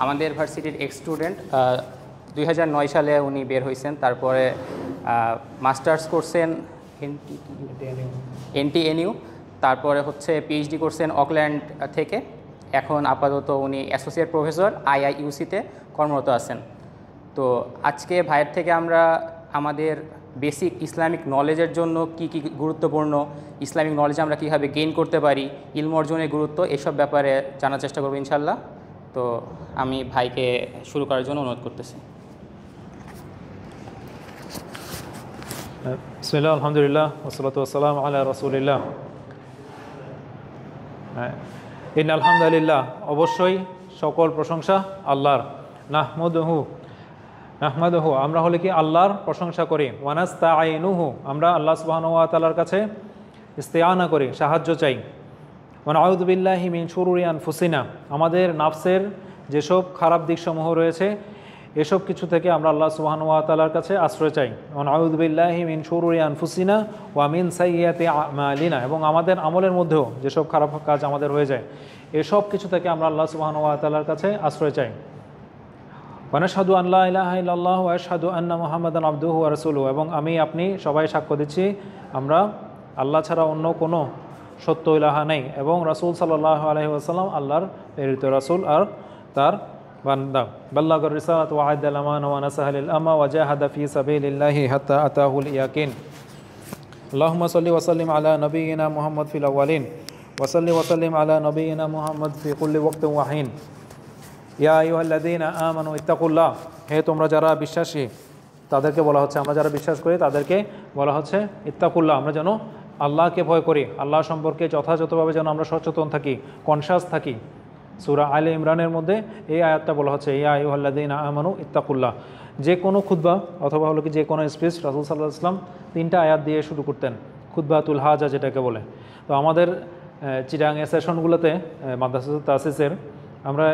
আমাদের ভার্সিটির ex student. 2009 সালে উনি বের হয়েছেন, তারপরে মাস্টার্স করছেন NTNU, তারপরে হচ্ছে পিএইচডি করছেন অকল্যান্ড থেকে। এখন আপাতত উনি অ্যাসোসিয়েট প্রফেসর IIUC-তে কর্মরত আছেন। তো আজকে ভাইয়ের থেকে আমরা আমাদের বেসিক ইসলামিক নলেজের জন্য কি কি গুরুত্বপূর্ণ, ইসলামিক নলেজ আমরা কীভাবে গেইন করতে পারি, ইলম অর্জনের গুরুত্ব, এসব ব্যাপারে জানার চেষ্টা করবো ইনশাল্লাহ। তো আমি ভাইকে শুরু করার জন্য অনুরোধ করতেছি। বিসমিল্লাহ, আলহামদুলিল্লাহ, ওয়াসসালাতু ওয়াসসালামু আলা রাসূলিল্লাহ। ইন্নাল হামদুলিল্লাহ, অবশ্যই সকল প্রশংসা আল্লাহর। নাহমাদুহু, আমরা হলে কি আল্লাহর প্রশংসা করি। ওয়া নাস্তাঈনুহু, আমরা আল্লাহ সুবহানাহু ওয়া তাআলার কাছে ইস্তিআনা করি, সাহায্য চাই। ওয়া নাউযু বিল্লাহি মিন শুরুরি আনফুসিনা, আমাদের নাফসের যেসব খারাপ দিকসমূহ রয়েছে এসব কিছু থেকে আমরা আল্লাহ সুবহানাহু ওয়া তাআলার কাছে আশ্রয় চাই। ওয়া নাউযু বিল্লাহি মিন শুরুরি আনফুসিনা ওয়া মিন সাইয়্যাতি আমালিনা, এবং আমাদের আমলের মধ্যেও যেসব খারাপ কাজ আমাদের হয়ে যায় এসব কিছু থেকে আমরা আল্লাহ সুবহানাহু ওয়া তাআলার কাছে আশ্রয় চাই। ওয়া নাশহাদু আন লা ইলাহা ইল্লাল্লাহু ওয়া আশহাদু আন্না মুহাম্মাদান আবদুহু ওয়া রাসূলুহু, এবং আমি আপনি সবাই সাক্ষ্য দিচ্ছি আমরা আল্লাহ ছাড়া অন্য কোনো সত্য ইলাহা নেই, এবং রাসূল সাল্লাল্লাহু আলাইহি ওয়াসাল্লাম আল্লাহর প্রেরিত রাসূল আর তার বান্দা। বাল্লাগার রিসালাত ওয়া আদাল আমানা ওয়া নাসাহা লিল আমা ওয়া জাহাদা ফি সাবিলিল্লাহি হাত্তা আতাহুল ইয়াকিন। আল্লাহুম্মা সাল্লি ওয়া সাল্লিম আলা নবিয়িনা মুহাম্মদ ফিল আউয়ালিন ওয়া সাল্লি ওয়া সাল্লিম আলা নবিয়িনা মুহাম্মদ ফি কুল্লি ওয়াক্তিন ওয়া হিন। ইয়া আইয়ুহাল্লাযীনা আমানু ইত্তাকুল্লাহ, হে তোমরা যারা বিশ্বাসী, তাদেরকে বলা হচ্ছে, আমরা যারা বিশ্বাস করি তাদেরকে বলা হচ্ছে ইত্তাকুল্লাহ, আমরা যেন আল্লাহকে ভয় করি, আল্লাহ সম্পর্কে যথাযথভাবে যেন আমরা সচেতন থাকি, কনশাস থাকি। সূরা আলে ইমরানের মধ্যে এই আয়াতটা বলা হচ্ছে, ইয়া আইয়ুহাল্লাযীনা আমানু ইত্তাকুল্লাহ। যে কোনো খুতবা অথবা হলো কি যে কোনো স্পিচ রাসূল সাল্লাল্লাহু আলাইহি ওয়াসাল্লাম 3টা আয়াত দিয়ে শুরু করতেন, খুতবাতুল হাজা যেটাকে বলে। তো আমাদের চিটাগাং সেশনগুলোতে মাদ্রাসা তাসিসের আমরা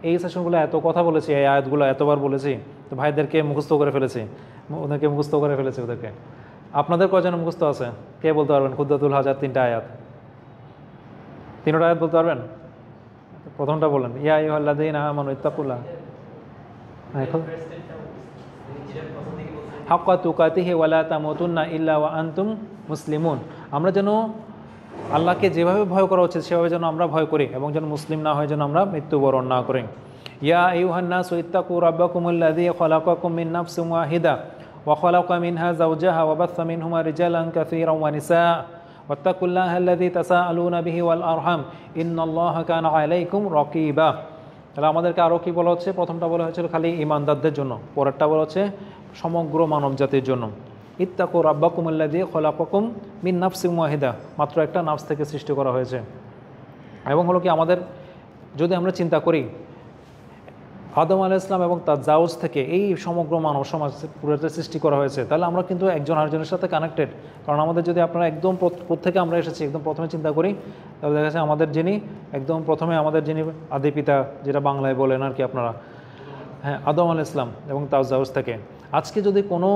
এই সেশনগুলো এত কথা বলেছি, এই আয়াতগুলো এতবার বলেছি, তো ভাইদেরকে মুখস্থ করে ফেলেছি, ওদেরকে মুখস্থ করে ফেলেছি ওদেরকে। আপনাদের কয়জন মুখস্থ আছে? কে বলতে পারবেন খুতবাতুল হাজার 3টা আয়াত? 3টা আয়াত বলতে পারবেন? প্রথমটা বলেন, ইয়া আইয়ুহাল্লাযীনা আমানু ইত্তাকুল্লাহ হাক্কা তুকাতিহি ওয়া লা তামুতুন্না ইল্লা ওয়া আনতুম মুসলিমুন, আমরা যেন আল্লাহকে যেভাবে ভয় করা উচিত সেভাবে যেন আমরা ভয় করি, এবং যেন মুসলিম না হয় যেন আমরা মৃত্যুবরণ না করি। ইয়া আইয়ুহান নাসু ইত্তাকু রাব্বাকুমুল্লাযী খালাকাকুম মিন নাফসিন ওয়াহিদা ওয়া খালাকা মিনহা যাওজাহা ওয়া বাথা মিনহুমা রিজালান কাসীরান ওয়া নিসা ওয়াত্তাকুল্লাহাল্লাযী তাসাআলুনা বিহি ওয়াল আরহাম ইন্নাল্লাহা কানা আলাইকুম রাকীবা। তাহলে আমাদেরকে আরও কি বলা হচ্ছে? প্রথমটা বলা হয়েছিল খালি ঈমানদারদের জন্য, পরেরটা বলা হচ্ছে সমগ্র মানব জাতির জন্য। ইত্তাকু রাব্বাকুমুল্লাযী খালাকাকুম মিন নাফসিন ওয়াহিদা, মাত্র একটা নাফস থেকে সৃষ্টি করা হয়েছে। এবং হলো কি আমাদের যদি আমরা চিন্তা করি আদম আলাইহিস সালাম এবং তার জাউজ থেকে এই সমগ্র মানব সমাজ পুরোটা সৃষ্টি করা হয়েছে, তাহলে আমরা কিন্তু একজন আরেকজনের সাথে কানেক্টেড। কারণ আমাদের যদি আপনারা একদম প্রত্যেকে আমরা এসেছি একদম প্রথমে চিন্তা করি, তাহলে দেখা যাচ্ছে আমাদের যিনি একদম প্রথমে আমাদের যিনি আদি পিতা, যেটা বাংলায় বলেন আর কি আপনারা, হ্যাঁ, আদম আলাইহিস সালাম এবং তার জাউজ থেকে। আজকে যদি কোনো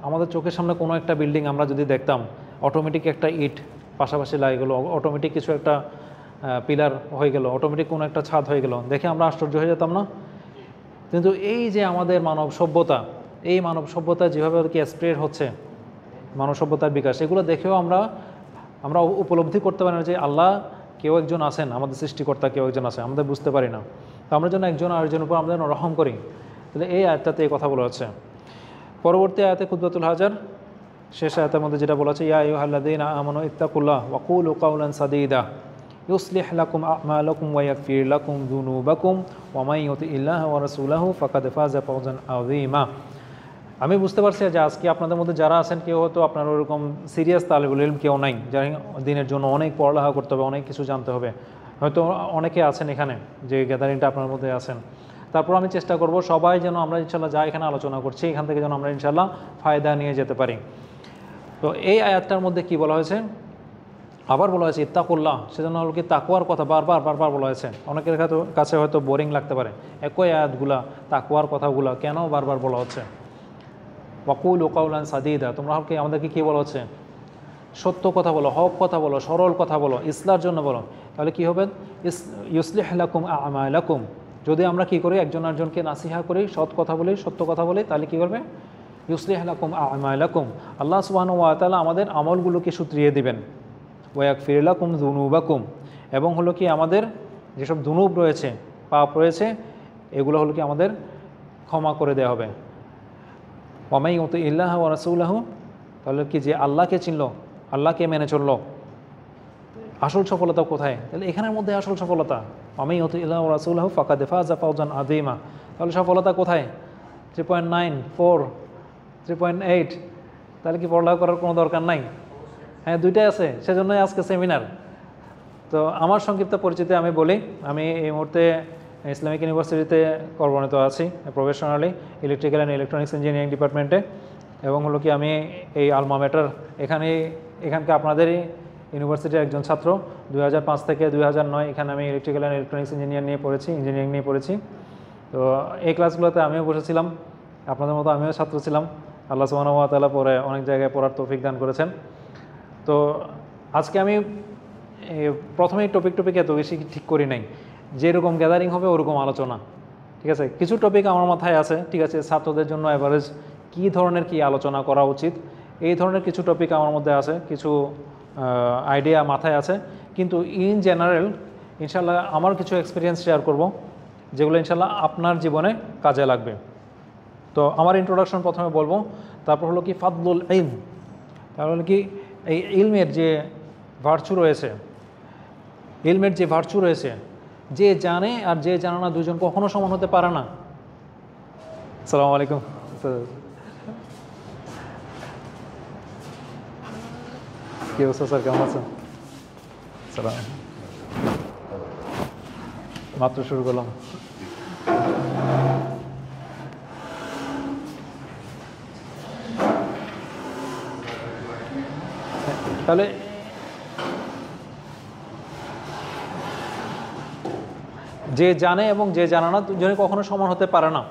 আমাদের চোখের সামনে কোনো একটা বিল্ডিং আমরা যদি দেখতাম, অটোমেটিক একটা ইট পাশাপাশি লাগে গেলো, অটোমেটিক কিছু একটা পিলার হয়ে গেল, অটোমেটিক কোনো একটা ছাদ হয়ে গেল, দেখে আমরা আশ্চর্য হয়ে যেতাম না? কিন্তু এই যে আমাদের মানব সভ্যতা, এই মানব সভ্যতা যেভাবে আর কি স্প্রেড হচ্ছে, মানব সভ্যতার বিকাশ, এগুলো দেখেও আমরা উপলব্ধি করতে পারি না যে আল্লাহ কেউ একজন আছেন, আমাদের সৃষ্টিকর্তা কেউ একজন আছে, আমাদের বুঝতে পারি না। তো আমরা যেন একজন আরেকজনের উপর আমরা যেন রহম করি। তাহলে এই আয়াতটাতে এই কথা বলা হচ্ছে। পরবর্তী আয়াতে খুতবাতুল হাজার শেষ আয়াতের মধ্যে যেটা বলা হচ্ছে, ইয়া আইয়ুহাল্লাযীনা আমানু ইত্তাকুল্লাহ ওয়া কুলু কাওলান সাদীদা ইউসলিহ লাকুম আ'মালাকুম ওয়া ইয়াগফির লাকুম যুনুবাকুম ওয়া মান ইউতিইল্লাহা ওয়া রাসূলাহু ফাকাদ ফাযা ফাওজান আযীমা। আমি বুঝতে পারছি যে আজকে আপনাদের মধ্যে যারা আছেন কেউ হয়তো আপনার ওরকম সিরিয়াস তালিবুল ইলম কেউ নাই, যারা দিনের জন্য অনেক পড়ালেখা করতে হবে, অনেক কিছু জানতে হবে, হয়তো অনেকে আছেন এখানে যে গ্যাদারিংটা আপনার মধ্যে আছেন। তারপর আমি চেষ্টা করব সবাই যেন আমরা ইনশাল্লাহ যা এখানে আলোচনা করছি এখান থেকে যেন আমরা ইনশাল্লাহ ফায়দা নিয়ে যেতে পারি। তো এই আয়াতটার মধ্যে কি বলা হয়েছে? আবার বলা হয়েছে ইত্তাকুল্লাহ, সেজন্য হলো কি তাকওয়ার কথা বারবার বলা হয়েছে। অনেকের কাছে হয়তো বোরিং লাগতে পারে, একই আয়াতগুলা তাকওয়ার কথাগুলো কেন বারবার বলা হচ্ছে? ওয়াকুলু কাওলান সাদীদা, তোমরা কি আমাদেরকে কী বলা হচ্ছে? সত্য কথা বলো, হক কথা বলো, সরল কথা বলো, ইসলার জন্য বলো। তাহলে কি হবে? ইউসলিহ লাকুম আমালাকুম, যদি আমরা কি করি, একজন আরেকজনকে নাসিহা করি, সৎ কথা বলি, সত্য কথা বলি, তাহলে কী করবে? ইউসলিহ লাকুম আমালাকুম, আল্লাহ সুবহানাহু ওয়া তাআলা আমাদের আমলগুলোকে সুতরিয়ে দিবেন। ওয়া ইয়াগফির লাকুম যুনুবাকুম, এবং হলো কি আমাদের যেসব দুনুব রয়েছে, পাপ রয়েছে, এগুলো হলো কি আমাদের ক্ষমা করে দেওয়া হবে। ওয়া মান ইউতিইল্লাহ ওয়া রাসূলাহু, তাহলে কি যে আল্লাহকে চিনল, আল্লাহকে মেনে চললো, আসল সফলতা কোথায়? তাহলে এখানের মধ্যে আসল সফলতা। ওয়া মান ইউতিইল্লাহ ওয়া রাসূলাহু ফাকাদ ফাযা ফাওজান আযীমা। তাহলে সফলতা কোথায়? 3.9, 4, 3.8। তাহলে কি পড়ালেখা করার কোনো দরকার নাই? হ্যাঁ, দুইটাই আছে, সেজন্যই আজকে সেমিনার। তো আমার সংক্ষিপ্ত পরিচিতি আমি বলি, আমি এই মুহূর্তে ইসলামিক ইউনিভার্সিটিতে কর্মরত আছি professionally, electrical and electronics engineering ডিপার্টমেন্টে। এবং হলো কি আমি এই আলমা ম্যাটার এখানকে আপনাদেরই ইউনিভার্সিটির একজন ছাত্র। 2005 থেকে 2009 এখানে আমি ইলেকট্রিক্যাল অ্যান্ড ইলেকট্রনিক্স ইঞ্জিনিয়ারিং নিয়ে পড়েছি। তো এই ক্লাসগুলোতে আমিও বসেছিলাম, আপনাদের মতো আমিও ছাত্র ছিলাম। আল্লাহ সুবহানাহু ওয়া তাআলা পরে অনেক জায়গায় পড়ার তৌফিক দান করেছেন। তো আজকে আমি প্রথমেই টপিক এত বেশি ঠিক করি নাই, যেরকম গ্যাদারিং হবে ওরকম আলোচনা, ঠিক আছে। কিছু টপিক আমার মাথায় আছে, ঠিক আছে, ছাত্রদের জন্য অ্যাভারেজ কী ধরনের কি আলোচনা করা উচিত, এই ধরনের কিছু টপিক আমার মধ্যে আছে, কিছু আইডিয়া মাথায় আছে। কিন্তু ইন জেনারেল ইনশাল্লাহ আমার কিছু এক্সপিরিয়েন্স শেয়ার করব, যেগুলো ইনশাল্লাহ আপনার জীবনে কাজে লাগবে। তো আমার ইন্ট্রোডাকশন প্রথমে বলবো, তারপর হলো কি ফাদলুল ইলম, তারপর হলো কি এই ইলমের যে ভার্চু রয়েছে, যে জানে আর যে জানে না দুজন কখনো সমান হতে পারে না। আসসালামু আলাইকুম। কি অবস্থা স্যার, কেমন আছেন? সালাম, মাত্র শুরু করলাম। তাহলে যে জানে এবং যে জানে না দুজনে কখনো সমান হতে পারে না,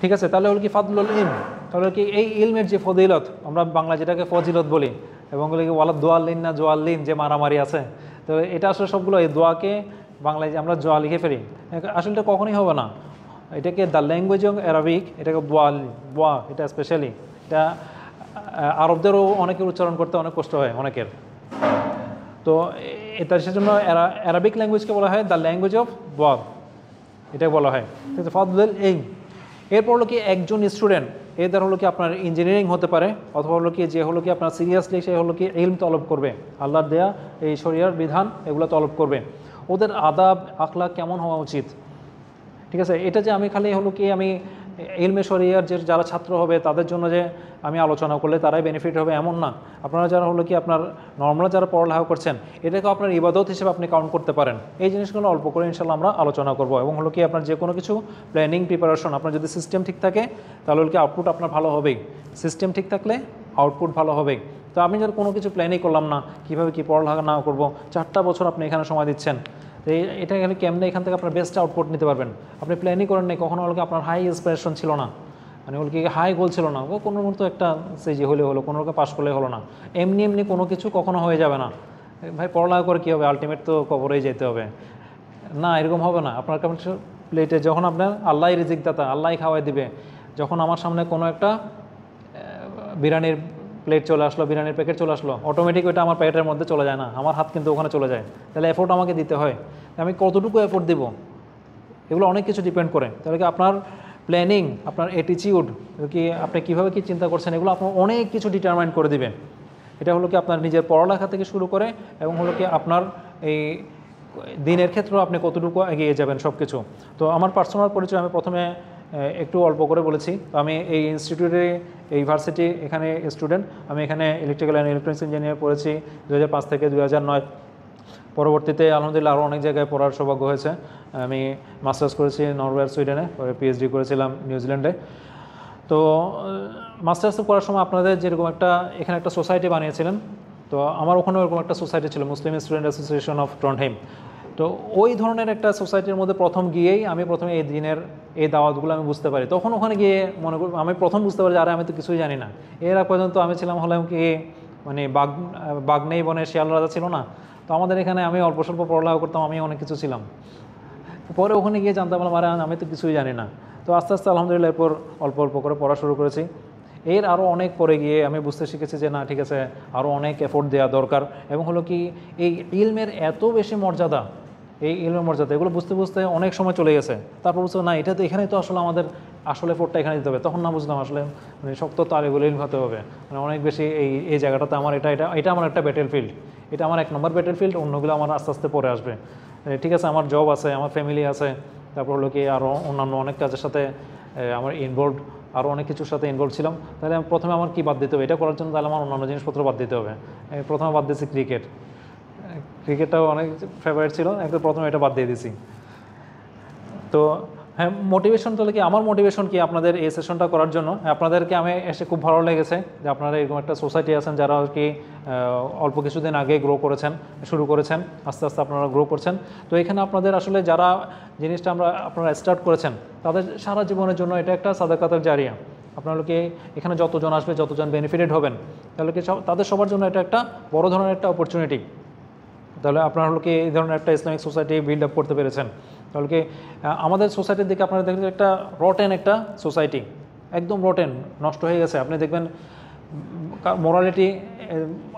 ঠিক আছে। তাহলে হলো কি ফাদলুল ইলম, তাহলে কি এই ইলমের যে ফজিলত, আমরা বাংলা যেটাকে ফজিলত বলি, এবং বলি কি ওয়ালা দোয়াল্লিন না জোয়াল্লিন, যে মারামারি আছে, তো এটা আসলে সবগুলো এই দোয়াকে বাংলায় যে আমরা জোয়া লিখে ফেলি, আসলে এটা কখনোই হবে না। এটাকে দ্য ল্যাঙ্গুয়েজ অফ অ্যারাবিক, এটাকে দোয়া, এটা স্পেশালি এটা আরবদেরও অনেকের উচ্চারণ করতে অনেক কষ্ট হয় অনেকের। তো এটা সেজন্য অ্যারাবিক ল্যাঙ্গুয়েজকে বলা হয় দ্য ল্যাঙ্গুয়েজ অফ দোয়া, এটাকে বলা হয়, ঠিক আছে, ফাদলুল ইলম। এরপর হলো কি একজন স্টুডেন্ট, এদের হলো কি আপনার ইঞ্জিনিয়ারিং হতে পারে, অথবা হলো কি যে হলো কি আপনার সিরিয়াসলি সে হলো কি ইলম তলব করবে, আল্লাহর দেয়া এই শরিয়ার বিধান এগুলো তলব করবে, ওদের আদাব আখলাক কেমন হওয়া উচিত, ঠিক আছে। এটা যে আমি খালি হলো কি আমি ইলমে শরিয়ার যে যারা ছাত্র হবে তাদের জন্য যে আমি আলোচনা করলে তারাই বেনিফিট হবে এমন না। আপনারা যারা হলো কি আপনার নর্মাল যারা পড়ালেখা করছেন, এটাকে আপনার ইবাদত হিসেবে আপনি কাউন্ট করতে পারেন। এই জিনিসগুলো অল্প করে ইনশাল্লাহ আমরা আলোচনা করব। এবং হলো কি আপনার যে কোনো কিছু প্ল্যানিং প্রিপারেশন, আপনার যদি সিস্টেম ঠিক থাকে তাহলে হলো কি আউটপুট আপনার ভালো হবেই, সিস্টেম ঠিক থাকলে আউটপুট ভালো হবেই। তো আপনি যদি কোনো কিছু প্ল্যানই করলাম না, কীভাবে কী পড়ালেখা না করবো, 4টা বছর আপনি এখানে সময় দিচ্ছেন, তো এটা এখানে কেমনে এখান থেকে আপনার বেস্ট আউটপুট নিতে পারবেন। আপনি প্ল্যানই করেন নাই, কখনো হলো কি আপনার হাই এক্সপ্রেশন ছিল না, মানে হলো কি হাই গোল ছিল না, ও কোনো মতো একটা যে হলে হলো, কোনো রকম পাস করলে হলো না, এমনি কোনো কিছু কখনো হয়ে যাবে না। ভাই পড়ালেখা করে কী হবে, আলটিমেট তো কবরেই যেতে হবে না, এরকম হবে না। আপনার কেমন প্লেটে যখন আপনার আল্লাহই রিজিক দাতা, আল্লাহই খাওয়াই দিবে, যখন আমার সামনে কোনো একটা বিরিয়ানির প্লেট চলে আসলো, বিরিয়ানির প্যাকেট চলে আসলো, অটোমেটিক ওইটা আমার প্যাকেটের মধ্যে চলে যায় না, আমার হাত কিন্তু ওখানে চলে যায়, তাহলে এফোর্ট আমাকে দিতে হয়, আমি কতটুকু এফোর্ট দিব, এগুলো অনেক কিছু ডিপেন্ড করে। তাহলে কি আপনার প্ল্যানিং, আপনার অ্যাটিচিউড, কি আপনি কীভাবে কী চিন্তা করছেন, এগুলো আপনার অনেক কিছু ডিটারমাইন করে দিবে। এটা হলো কি আপনার নিজের পড়ালেখা থেকে শুরু করে, এবং হলো কি আপনার এই দিনের ক্ষেত্রেও আপনি কতটুকু এগিয়ে যাবেন সব কিছু। তো আমার পার্সোনাল পরিচয় আমি প্রথমে একটু অল্প করে বলেছি। তো আমি এই ইনস্টিটিউটে, এই ইউনিভার্সিটি এখানে স্টুডেন্ট, আমি এখানে ইলেকট্রিক্যাল অ্যান্ড ইলেকট্রনিক্স ইঞ্জিনিয়ার পড়েছি 2005 থেকে 2009। পরবর্তীতে আলহামদুলিল্লাহ আরও অনেক জায়গায় পড়ার সৌভাগ্য হয়েছে। আমি মাস্টার্স করেছি নরওয়ে, সুইডেনে, পরে পিএইচডি করেছিলাম নিউজিল্যান্ডে। তো মাস্টার্স করার সময় আপনাদের যেরকম এখানে একটা সোসাইটি বানিয়েছিলেন, তো আমার ওখানেও এরকম একটা সোসাইটি ছিল, মুসলিম স্টুডেন্ট অ্যাসোসিয়েশন অফ ট্রন্ডহেইম। তো ওই ধরনের একটা সোসাইটির মধ্যে গিয়েই আমি প্রথমে এই দিনের এই দাওয়াতগুলো আমি বুঝতে পারি। তখন ওখানে গিয়ে মনে করি আমি প্রথম বুঝতে পারি যে আরে আমি তো কিছুই জানি না। এর আগ পর্যন্ত আমি হলাম কি মানে বাঘ নেই বনে শিয়াল রাজা ছিল না। তো আমাদের এখানে আমি অল্প স্বল্প পড়ালেখা করতাম, আমি অনেক কিছু ছিলাম, পরে ওখানে গিয়ে জানতে পারলাম আরে আমি তো কিছুই জানি না। তো আস্তে আস্তে আলহামদুলিল্লাহ এরপর অল্প অল্প করে পড়া শুরু করেছি। এর আরও অনেক পরে গিয়ে আমি বুঝতে শিখেছি যে না ঠিক আছে, আরও অনেক এফোর্ট দেওয়া দরকার। এবং হলো কি এই ইলমের এত বেশি মর্যাদা, এই ইলমের মর্যাদা এগুলো বুঝতে বুঝতে অনেক সময় চলে গেছে। তারপর বুঝতে না এটা তো এখানেই তো আসলে আমাদের আসলে এফোর্টটা এখানে দিতে হবে। তখন না বুঝলাম আসলে মানে শক্ত তালেগুলো ইলম হতে হবে, মানে অনেক বেশি এই জায়গাটাতে আমার এটা আমার একটা ব্যাটেল ফিল্ড, এটা আমার 1 নম্বর ব্যাটেল ফিল্ড, অন্যগুলো আমার আস্তে আস্তে পরে আসবে। ঠিক আছে, আমার জব আছে, আমার ফ্যামিলি আছে, তারপর হলো কি আরও অন্যান্য অনেক কাজের সাথে আমার ইনভলভ, আরও অনেক কিছুর সাথে ইনভলভ ছিলাম। তাহলে প্রথমে আমার কি বাদ দিতে হবে, এটা করার জন্য তাহলে আমার অন্যান্য জিনিসপত্র বাদ দিতে হবে। প্রথমে বাদ দিয়েছি ক্রিকেটটাও অনেক ফেভারিট ছিল, একটু প্রথমে এটা বাদ দিয়ে দিয়েছি। তো হ্যাঁ, মোটিভেশন তাহলে কি আমার মোটিভেশন কি আপনাদের এই সেশনটা করার জন্য, আপনাদেরকে আমি এসে খুব ভালো লেগেছে যে আপনারা এরকম একটা সোসাইটি আছেন যারা আর কি অল্প কিছুদিন আগে শুরু করেছেন, আস্তে আস্তে আপনারা গ্রো করছেন। তো এখানে আপনাদের আসলে যারা জিনিসটা আপনারা স্টার্ট করেছেন তাদের সারা জীবনের জন্য এটা একটা সাদাকাতুল জারিয়া। আপনারা কি এখানে যতজন আসবে, যতজন বেনিফিটেড হবেন, তাহলে কি তাদের সবার জন্য এটা একটা বড় ধরনের একটা অপরচুনিটি। তাহলে আপনারা হলো কি এই ধরনের একটা ইসলামিক সোসাইটি বিল্ড আপ করতে পেরেছেন। তাহলে কি আমাদের সোসাইটির দিকে আপনারা দেখবেন একটা রটেন একটা সোসাইটি, একদম রটেন, নষ্ট হয়ে গেছে। আপনি দেখবেন মোরালিটি,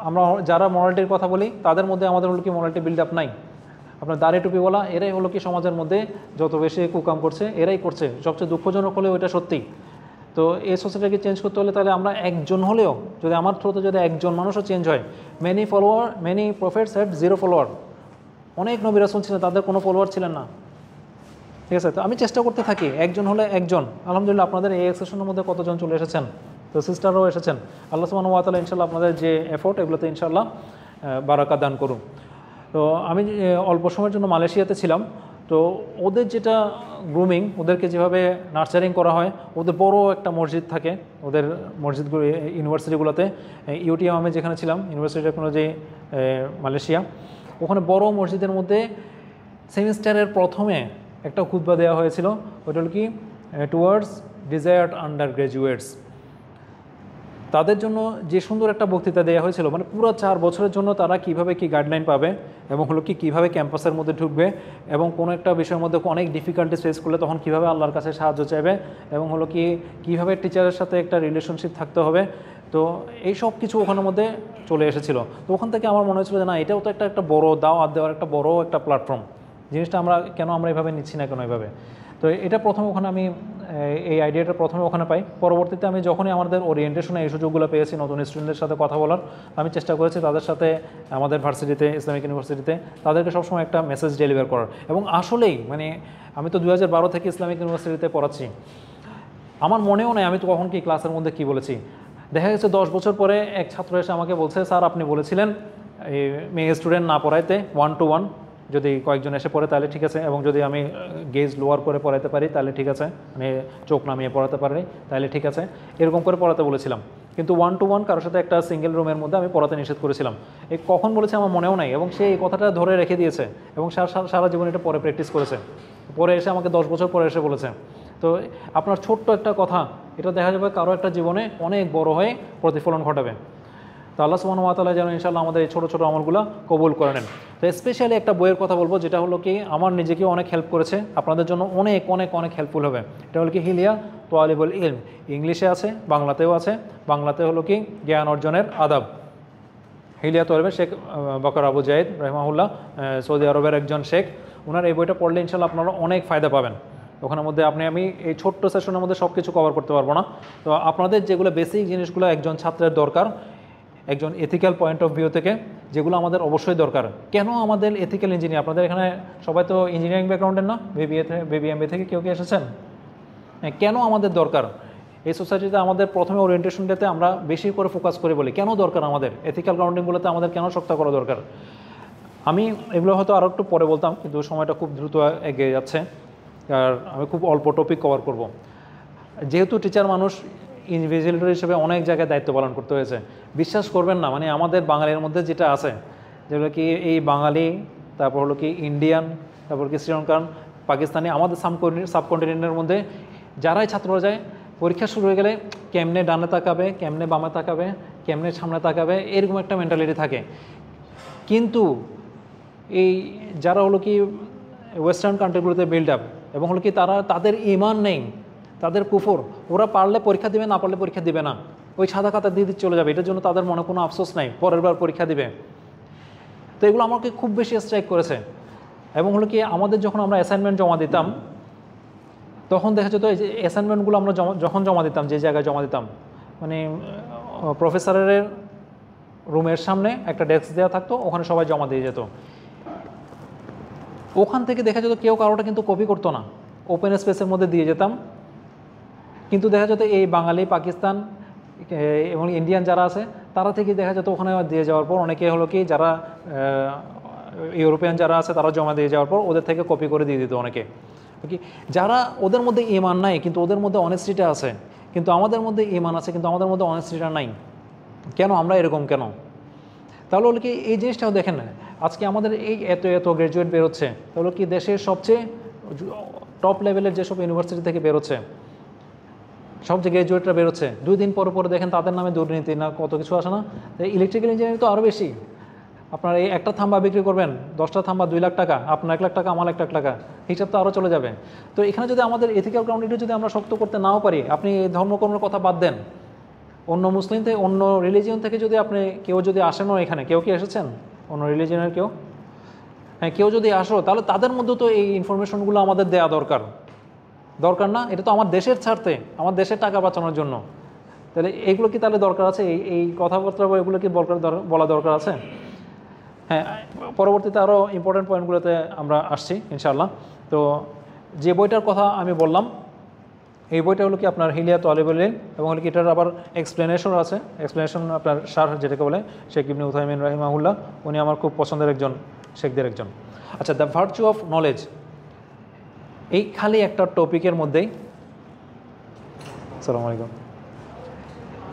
আমরা যারা মোরালিটির কথা বলি তাদের মধ্যে আমাদের হলো কি মোরালিটি বিল্ড আপ নাই। আপনার দাড়ি টুপিওয়ালা এরাই হলো কি সমাজের মধ্যে যত বেশি কুকাম করছে, এরাই করছে। সবচেয়ে দুঃখজনক হলেও এটা সত্যি। তো এই সোসাইটিকে চেঞ্জ করতে হলে তাহলে আমরা একজন হলেও, যদি আমার থ্রুতে যদি একজন মানুষও চেঞ্জ হয়, মেনি প্রফেটস হ্যাড 0 ফলোয়ার। অনেক নবী রাসূল ছিলেন, তাদের কোনো ফলোয়ার ছিলেন না। ঠিক আছে, তো আমি চেষ্টা করতে থাকি একজন হলে একজন। আলহামদুলিল্লাহ আপনাদের এই সেশনের মধ্যে কতজন চলে এসেছেন, তো সিস্টাররাও এসেছেন। আল্লাহ সুবহানাহু ওয়া তাআলা ইনশাআল্লাহ আপনাদের যে এফোর্ট এগুলোতে ইনশাআল্লাহ বারাকা দান করুন। তো আমি অল্প সময়ের জন্য মালয়েশিয়াতে ছিলাম। তো ওদের যেটা গ্রুমিং, ওদেরকে যেভাবে নার্চারিং করা হয়, ওদের বড় একটা মসজিদ থাকে, ওদের মসজিদগুলো ইউনিভার্সিটিগুলোতে। ইউটিএম আমি যেখানে ছিলাম, ইউনিভার্সিটি টেকনোলজি মালয়েশিয়া, ওখানে বড় মসজিদের মধ্যে সেমিস্টারের প্রথমে একটা খুতবা দেওয়া হয়েছিল। ওইটা হলো কি টুয়ার্ডস ডিজায়ার্ড আন্ডার গ্র্যাজুয়েটস, তাদের জন্য যে সুন্দর একটা বক্তৃতা দেওয়া হয়েছিল। মানে পুরো 4 বছরের জন্য তারা কিভাবে কি গাইডলাইন পাবে, এবং হলো কি কীভাবে ক্যাম্পাসের মধ্যে ঢুকবে, এবং কোনো একটা বিষয়ের মধ্যে অনেক ডিফিকাল্টিস ফেস করলে তখন কীভাবে আল্লাহর কাছে সাহায্য চাইবে, এবং হলো কি কীভাবে টিচারের সাথে একটা রিলেশনশিপ থাকতে হবে। তো এই সব কিছু ওখানের মধ্যে চলে এসেছিলো। তো ওখান থেকে আমার মনে হয়েছিল যে না, এটাও তো একটা বড় দাওয়াত দেওয়ার একটা বড় একটা প্ল্যাটফর্ম। জিনিসটা আমরা এভাবে নিচ্ছি না কেন এভাবে। তো এটা প্রথমে ওখানে আমি এই আইডিয়াটা প্রথমে ওখানে পাই। পরবর্তীতে আমি যখনই আমাদের ওরিয়েন্টেশনে এই সুযোগগুলো পেয়েছি নতুন স্টুডেন্টদের সাথে কথা বলার, আমি চেষ্টা করেছি তাদের সাথে আমাদের ভার্সিটিতে, ইসলামিক ইউনিভার্সিটিতে তাদেরকে সবসময় একটা মেসেজ ডেলিভার করার। এবং আসলেই মানে আমি তো 2012 থেকে ইসলামিক ইউনিভার্সিটিতে পড়াচ্ছি, আমার মনেও নেই আমি তো কখন কি ক্লাসের মধ্যে কি বলেছি। দেখা গেছে 10 বছর পরে এক ছাত্র এসে আমাকে বলছে, স্যার আপনি বলেছিলেন এই মেয়ে স্টুডেন্ট না পড়াইতে, 1 to 1 যদি কয়েকজন এসে পড়ে তাহলে ঠিক আছে, এবং যদি আমি গেজ লোয়ার করে পড়াতে পারি তাহলে ঠিক আছে, মানে চোখ নামিয়ে পড়াতে পারি তাহলে ঠিক আছে, এরকম করে পড়াতে বলেছিলাম। কিন্তু 1 to 1 কারোর সাথে একটা সিঙ্গেল রুমের মধ্যে আমি পড়াতে নিষেধ করেছিলাম। এই কখন বলেছে আমার মনেও নাই, এবং সে এই কথাটা ধরে রেখে দিয়েছে এবং সারা জীবন এটা পরে প্র্যাকটিস করেছে। পরে এসে আমাকে 10 বছর পরে এসে বলেছে। তো আপনার ছোট্ট একটা কথা, এটা দেখা যাবে কারো একটা জীবনে অনেক বড় হয়ে প্রতিফলন ঘটাবে। তো আল্লাহ সুবহানাহু ওয়া তাআলা যেন ইনশাআল্লাহ আমাদের এই ছোটো ছোটো আমলগুলো কবুল করে নেন। তো স্পেশালি একটা বইয়ের কথা বলবো, যেটা হলো কি আমার নিজেকেও অনেক হেল্প করেছে, আপনাদের জন্য অনেক অনেক অনেক হেল্পফুল হবে। এটা হলো কি হিলিয়া তোয়ালিবুল ইলম, ইংলিশে আছে, বাংলাতেও আছে। বাংলাতে হলো কি জ্ঞান অর্জনের আদাব, হিলিয়া তোয়ালিবের শেখ বকর আবু জায়েদ রাহিমাহুল্লাহ, সৌদি আরবের একজন শেখ। ওনার এই বইটা পড়লে ইনশাআল্লাহ আপনারা অনেক ফায়দা পাবেন। ওখানের মধ্যে আমি এই ছোট্ট সেশনের মধ্যে সব কিছু কভার করতে পারবো না। তো আপনাদের যেগুলো বেসিক জিনিসগুলো একজন ছাত্রের দরকার, একজন এথিক্যাল পয়েন্ট অফ ভিউ থেকে, যেগুলো আমাদের অবশ্যই দরকার। কেন আমাদের এথিক্যাল ইঞ্জিনিয়ার, আপনাদের এখানে সবাই তো ইঞ্জিনিয়ারিং ব্যাকগ্রাউন্ডের না, বিবিএমবি থেকে কেউ এসেছেন, কেন আমাদের দরকার এই সোসাইটিতে? আমাদের প্রথমে ওরিয়েন্টেশনটাতে আমরা বেশি করে ফোকাস করে বলি কেন দরকার আমাদের এথিক্যাল গ্রাউন্ডিংগুলোতে আমাদের কেন শক্ত করা দরকার। আমি এগুলো হয়তো আরও একটু পরে বলতাম, কিন্তু সময়টা খুব দ্রুত এগিয়ে যাচ্ছে, আর আমি খুব অল্প টপিক কভার করব। যেহেতু টিচার মানুষ, ইনভিজিলেটর হিসেবে অনেক জায়গায় দায়িত্ব পালন করতে হয়েছে। বিশ্বাস করবেন না, মানে আমাদের বাঙালির মধ্যে যেটা আছে, যেগুলো কি এই বাঙালি, তারপর হলো কি ইন্ডিয়ান, তারপর কি শ্রীলঙ্কান, পাকিস্তানি, আমাদের সাবকন্টিনেন্টের মধ্যে যারাই ছাত্ররা যায়, পরীক্ষা শুরু হয়ে গেলে কেমনে ডানে তাকাবে, কেমনে বামে তাকাবে, কেমনে সামনে তাকাবে, এরকম একটা মেন্টালিটি থাকে। কিন্তু এই যারা হলো কি ওয়েস্টার্ন কান্ট্রিগুলোতে বিল্ড আপ, এবং হলো কি তাদের ইমান নেই, তাদের কুফর, ওরা পারলে পরীক্ষা দিবে, না পারলে পরীক্ষা দিবে না, ওই সাদা খাতা দিয়ে চলে যাবে, এটার জন্য তাদের মনে কোনো আফসোস নাই, পরের বার পরীক্ষা দিবে। তো এগুলো আমাকে খুব বেশি স্ট্রাইক করেছে। এবং হলো কি আমাদের যখন আমরা অ্যাসাইনমেন্ট জমা দিতাম, তখন দেখা যেত এই যে অ্যাসাইনমেন্টগুলো আমরা যখন জমা দিতাম, যে জায়গায় জমা দিতাম, মানে প্রফেসরের রুমের সামনে একটা ডেস্ক দেওয়া থাকতো, ওখানে সবাই জমা দিয়ে যেত। ওখান থেকে দেখা যেত কেউ কারোটা কিন্তু কপি করতো না, ওপেন স্পেসের মধ্যে দিয়ে যেতাম। কিন্তু দেখা যেত এই বাঙালি, পাকিস্তান এবং ইন্ডিয়ান যারা আছে তারা থেকে দেখা যেত ওখানে দিয়ে যাওয়ার পর অনেকে হলো কি যারা ইউরোপিয়ান যারা আছে তারা জমা দিয়ে যাওয়ার পর ওদের থেকে কপি করে দিয়ে দিত অনেকে। কি যারা ওদের মধ্যে ইমান নাই কিন্তু ওদের মধ্যে অনেস্টিটা আছে, কিন্তু আমাদের মধ্যে ইমান আছে কিন্তু আমাদের মধ্যে অনেস্টিটা নাই। কেন আমরা এরকম কেন? তাহলে হলো কি এই জিনিসটাও দেখেন না, আজকে আমাদের এই এত এত গ্র্যাজুয়েট বেরোচ্ছে, তাহলে কি দেশের সবচেয়ে টপ লেভেলের যেসব ইউনিভার্সিটি থেকে বেরোচ্ছে, সব যে গ্র্যাজুয়েটরা বেরোচ্ছে, 2 দিন পরে পরে দেখেন তাদের নামে দুর্নীতি না কত কিছু আসে না। ইলেকট্রিক্যাল ইঞ্জিনিয়ারিং তো আরও বেশি। আপনার এই একটা থাম্বা বিক্রি করবেন, 10টা থাম্বা 2 লাখ টাকা, আপনার 1 লাখ টাকা, আমার 1 লাখ টাকা, হিসাব তো আরও চলে যাবে। তো এখানে যদি আমাদের এথিক্যাল গ্রাউন্ডটা যদি আমরা শক্ত করতে নাও পারি, আপনি ধর্মকর্মের কথা বাদ দেন, অন্য মুসলিম থেকে অন্য রিলিজিয়ন থেকে যদি আপনি কেউ যদি আসেনও এখানে, কেউ কি এসেছেন অন্য রিলিজিয়নের কেউ? হ্যাঁ, কেউ যদি আসো তাহলে তাদের মধ্যে তো এই ইনফরমেশনগুলো আমাদের দেওয়া দরকার না? এটা তো আমার দেশের স্বার্থে, আমার দেশের টাকা বাঁচানোর জন্য। তাহলে এইগুলো কি তাহলে দরকার আছে? এই কথাবার্তা এগুলো কি বলা দরকার আছে? হ্যাঁ, পরবর্তীতে আরও ইম্পর্টেন্ট পয়েন্টগুলোতে আমরা আসছি ইনশাআল্লাহ। তো যে বইটার কথা আমি বললাম, এই বইটা হলো কি আপনার হিলিয়া তালিবুল ইলম, এবং হলো কি এটার আবার এক্সপ্লেনেশন আছে, এক্সপ্লেনেশন আপনার শারহ যেটাকে বলে শেখ ইবনে উথাইমিন রাহিমাহুল্লাহ, উনি আমার খুব পছন্দের একজন শেখদের একজন। আচ্ছা, দ্য ভার্চু অফ নলেজ, এই খালি একটা টপিকের মধ্যেই, আসসালামু আলাইকুম,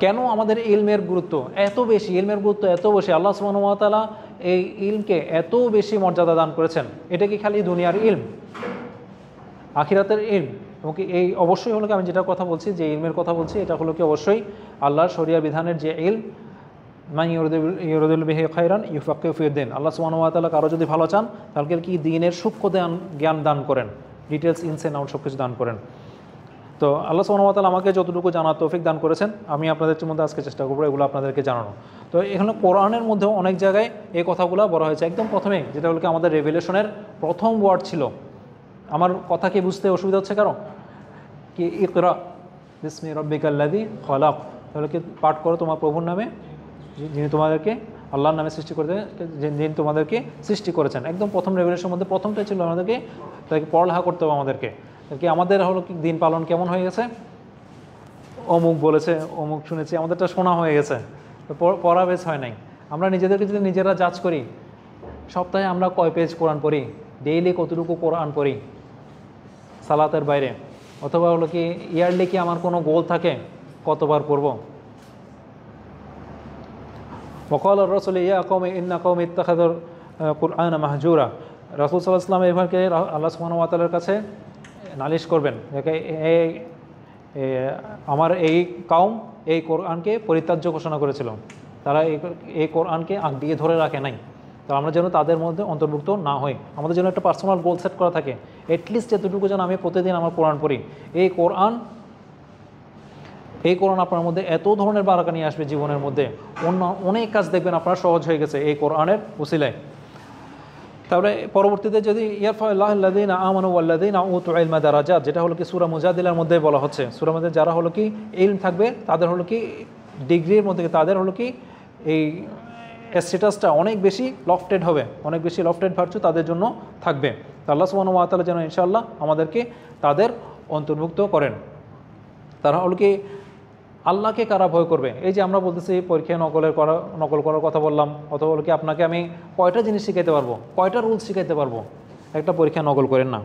কেন আমাদের ইলমের গুরুত্ব এত বেশি, ইলমের গুরুত্ব এত বেশি, আল্লাহ সুবহানাহু ওয়া তাআলা এই ইলমকে এত বেশি মর্যাদা দান করেছেন। এটা কি খালি দুনিয়ার ইলম, আখিরাতের ইলম? এবং কি এই অবশ্যই হলো কি আমি যেটা কথা বলছি, যে ইলমের কথা বলছি, এটা হলো কি অবশ্যই আল্লাহর শরিয়া বিধানের যে ইলম, মান ইউরিদু বিহি খায়রান ইউফাক্কিহু ফিদ্দীন। আল্লাহ সুবহানাহু ওয়া তাআলা কারো যদি ভালো চান তাহলে কি দিনের সূক্ষ্ম জ্ঞান দান করেন, ডিটেলস ইনস এন্ড আউট সব কিছু দান করেন। তো আল্লাহ সুবহানাহু ওয়া তাআলা আমাকে যতটুকু জানার তৌফিক দান করেছেন, আমি আপনাদের মধ্যে আজকে চেষ্টা করবো এগুলো আপনাদেরকে জানানো। তো এখানে কোরআনের মধ্যেও অনেক জায়গায় এই কথাগুলো বলা হয়েছে। একদম প্রথমে যেটা হলো কি আমাদের রেভেলেশনের প্রথম ওয়ার্ড ছিল, আমার কথা কি বুঝতে অসুবিধা হচ্ছে কারো? কি ইকরা বিসমি রাব্বিকাল্লাযী খলাক, তাহলে কি পাঠ করো তোমার প্রভুর নামে যিনি তোমাদেরকে, আল্লাহর নামে সৃষ্টি করতে, যিনি তোমাদেরকে সৃষ্টি করেছেন। একদম প্রথম রেভেলেশনের মধ্যে প্রথমটাই ছিল আমাদেরকে তাকে পড়ালেখা করতে হবে আমাদেরকে। কি আমাদের হলো কি দিন পালন কেমন হয়ে গেছে, অমুক বলেছে অমুক শুনেছি, আমাদেরটা শোনা হয়ে গেছে, পড়া বেশ হয় নাই। আমরা নিজেদেরকে যদি নিজেরা জাজ করি, সপ্তাহে আমরা কয় পেজ কোরআন পড়ি, ডেইলি কতটুকু কোরআন পড়ি সালাতের বাইরে, অথবা হলো কি ইয়ারলি কি আমার কোনো গোল থাকে কতবার পড়ব? ওয়াকাল রাসূল ইয়া কওমি ইন্না কওমি ইত্তাখাযুল কুরআনা মাহজুরা, রাসূল সাল্লাল্লাহু আলাইহি ওয়াসাল্লাম এভাবে আল্লাহ সুবহানাহু ওয়া তাআলার কাছে নালিশ করবেন, আমার এই কাউম এই কোরআনকে পরিত্যাজ্য ঘোষণা করেছিল, তারা এই কোরআনকে আঁকড়িয়ে ধরে রাখে নাই। তো আমরা যেন তাদের মধ্যে অন্তর্ভুক্ত না হই, আমাদের যেন একটা পার্সোনাল গোল সেট করা থাকে, অ্যাটলিস্ট এতটুকু যেন আমি প্রতিদিন আমার কোরআন পড়ি। এই কোরআন আপনার মধ্যে এত ধরনের বারাকা নিয়ে আসবে জীবনের মধ্যে, অন্য অনেক কাজ দেখবেন আপনার সহজ হয়ে গেছে এই কোরআনের উসিলায়। তারপরে পরবর্তীতে যদি ইয়ারফাউল্লাহুল্লাযীনা আমানু ওয়াল্লাযীনা উতুল ইলমা দারাজাত, যেটা হলো কি সূরা মুজাদিলার মধ্যে বলা হচ্ছে, সূরার মধ্যে যারা হলো কি ইলম থাকবে তাদের হলো কি ডিগ্রির মধ্যে তাদের হলো কি এই স্ট্যাটাসটা অনেক বেশি লফটেড হবে, অনেক বেশি লফটেড ভার্চু তাদের জন্য থাকবে। তো আল্লাহ সুবহানাহু ওয়া তাআলা যেন ইনশাআল্লাহ আমাদেরকে তাদের অন্তর্ভুক্ত করেন। তারা হলো কি আল্লাহকে কারা ভয় করবে? এই যে আমরা বলতেছি পরীক্ষায় নকল করার কথা বললাম, অথবা হলো কি আপনাকে আমি কয়টা জিনিস শিখাইতে পারবো, কয়টা রুলস শিখাইতে পারবো? একটা পরীক্ষায় নকল করেন না,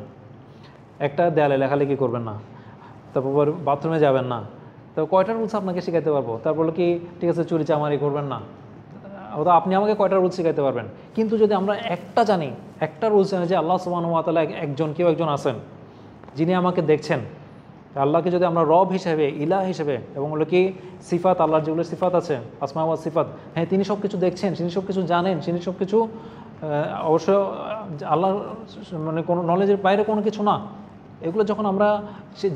একটা দেয়ালে লেখালেখি করবেন না, তারপর বাথরুমে যাবেন না, তো কয়টা রুলস আপনাকে শিখাইতে পারবো? তারপর হলো কি ঠিক আছে চুরি চামারি করবেন না, অথবা আপনি আমাকে কয়টা রুলস শিখাইতে পারবেন? কিন্তু যদি আমরা একটা জানি, একটা রুলস জানি যে আল্লাহ সুবহানাহু ওয়া তাআলা কেউ একজন আছেন যিনি আমাকে দেখছেন, আল্লাহকে যদি আমরা রব হিসেবে, ইলাহ হিসেবে, এবং হলো কি সিফাত, আল্লাহর যেগুলো সিফাত আছে, আসমা ওয়া সিফাত, হ্যাঁ তিনি সব কিছু দেখছেন, তিনি সব কিছু জানেন, তিনি সব কিছু অবশ্য আল্লাহ মানে কোনো নলেজের বাইরে কোনো কিছু না। এগুলো যখন আমরা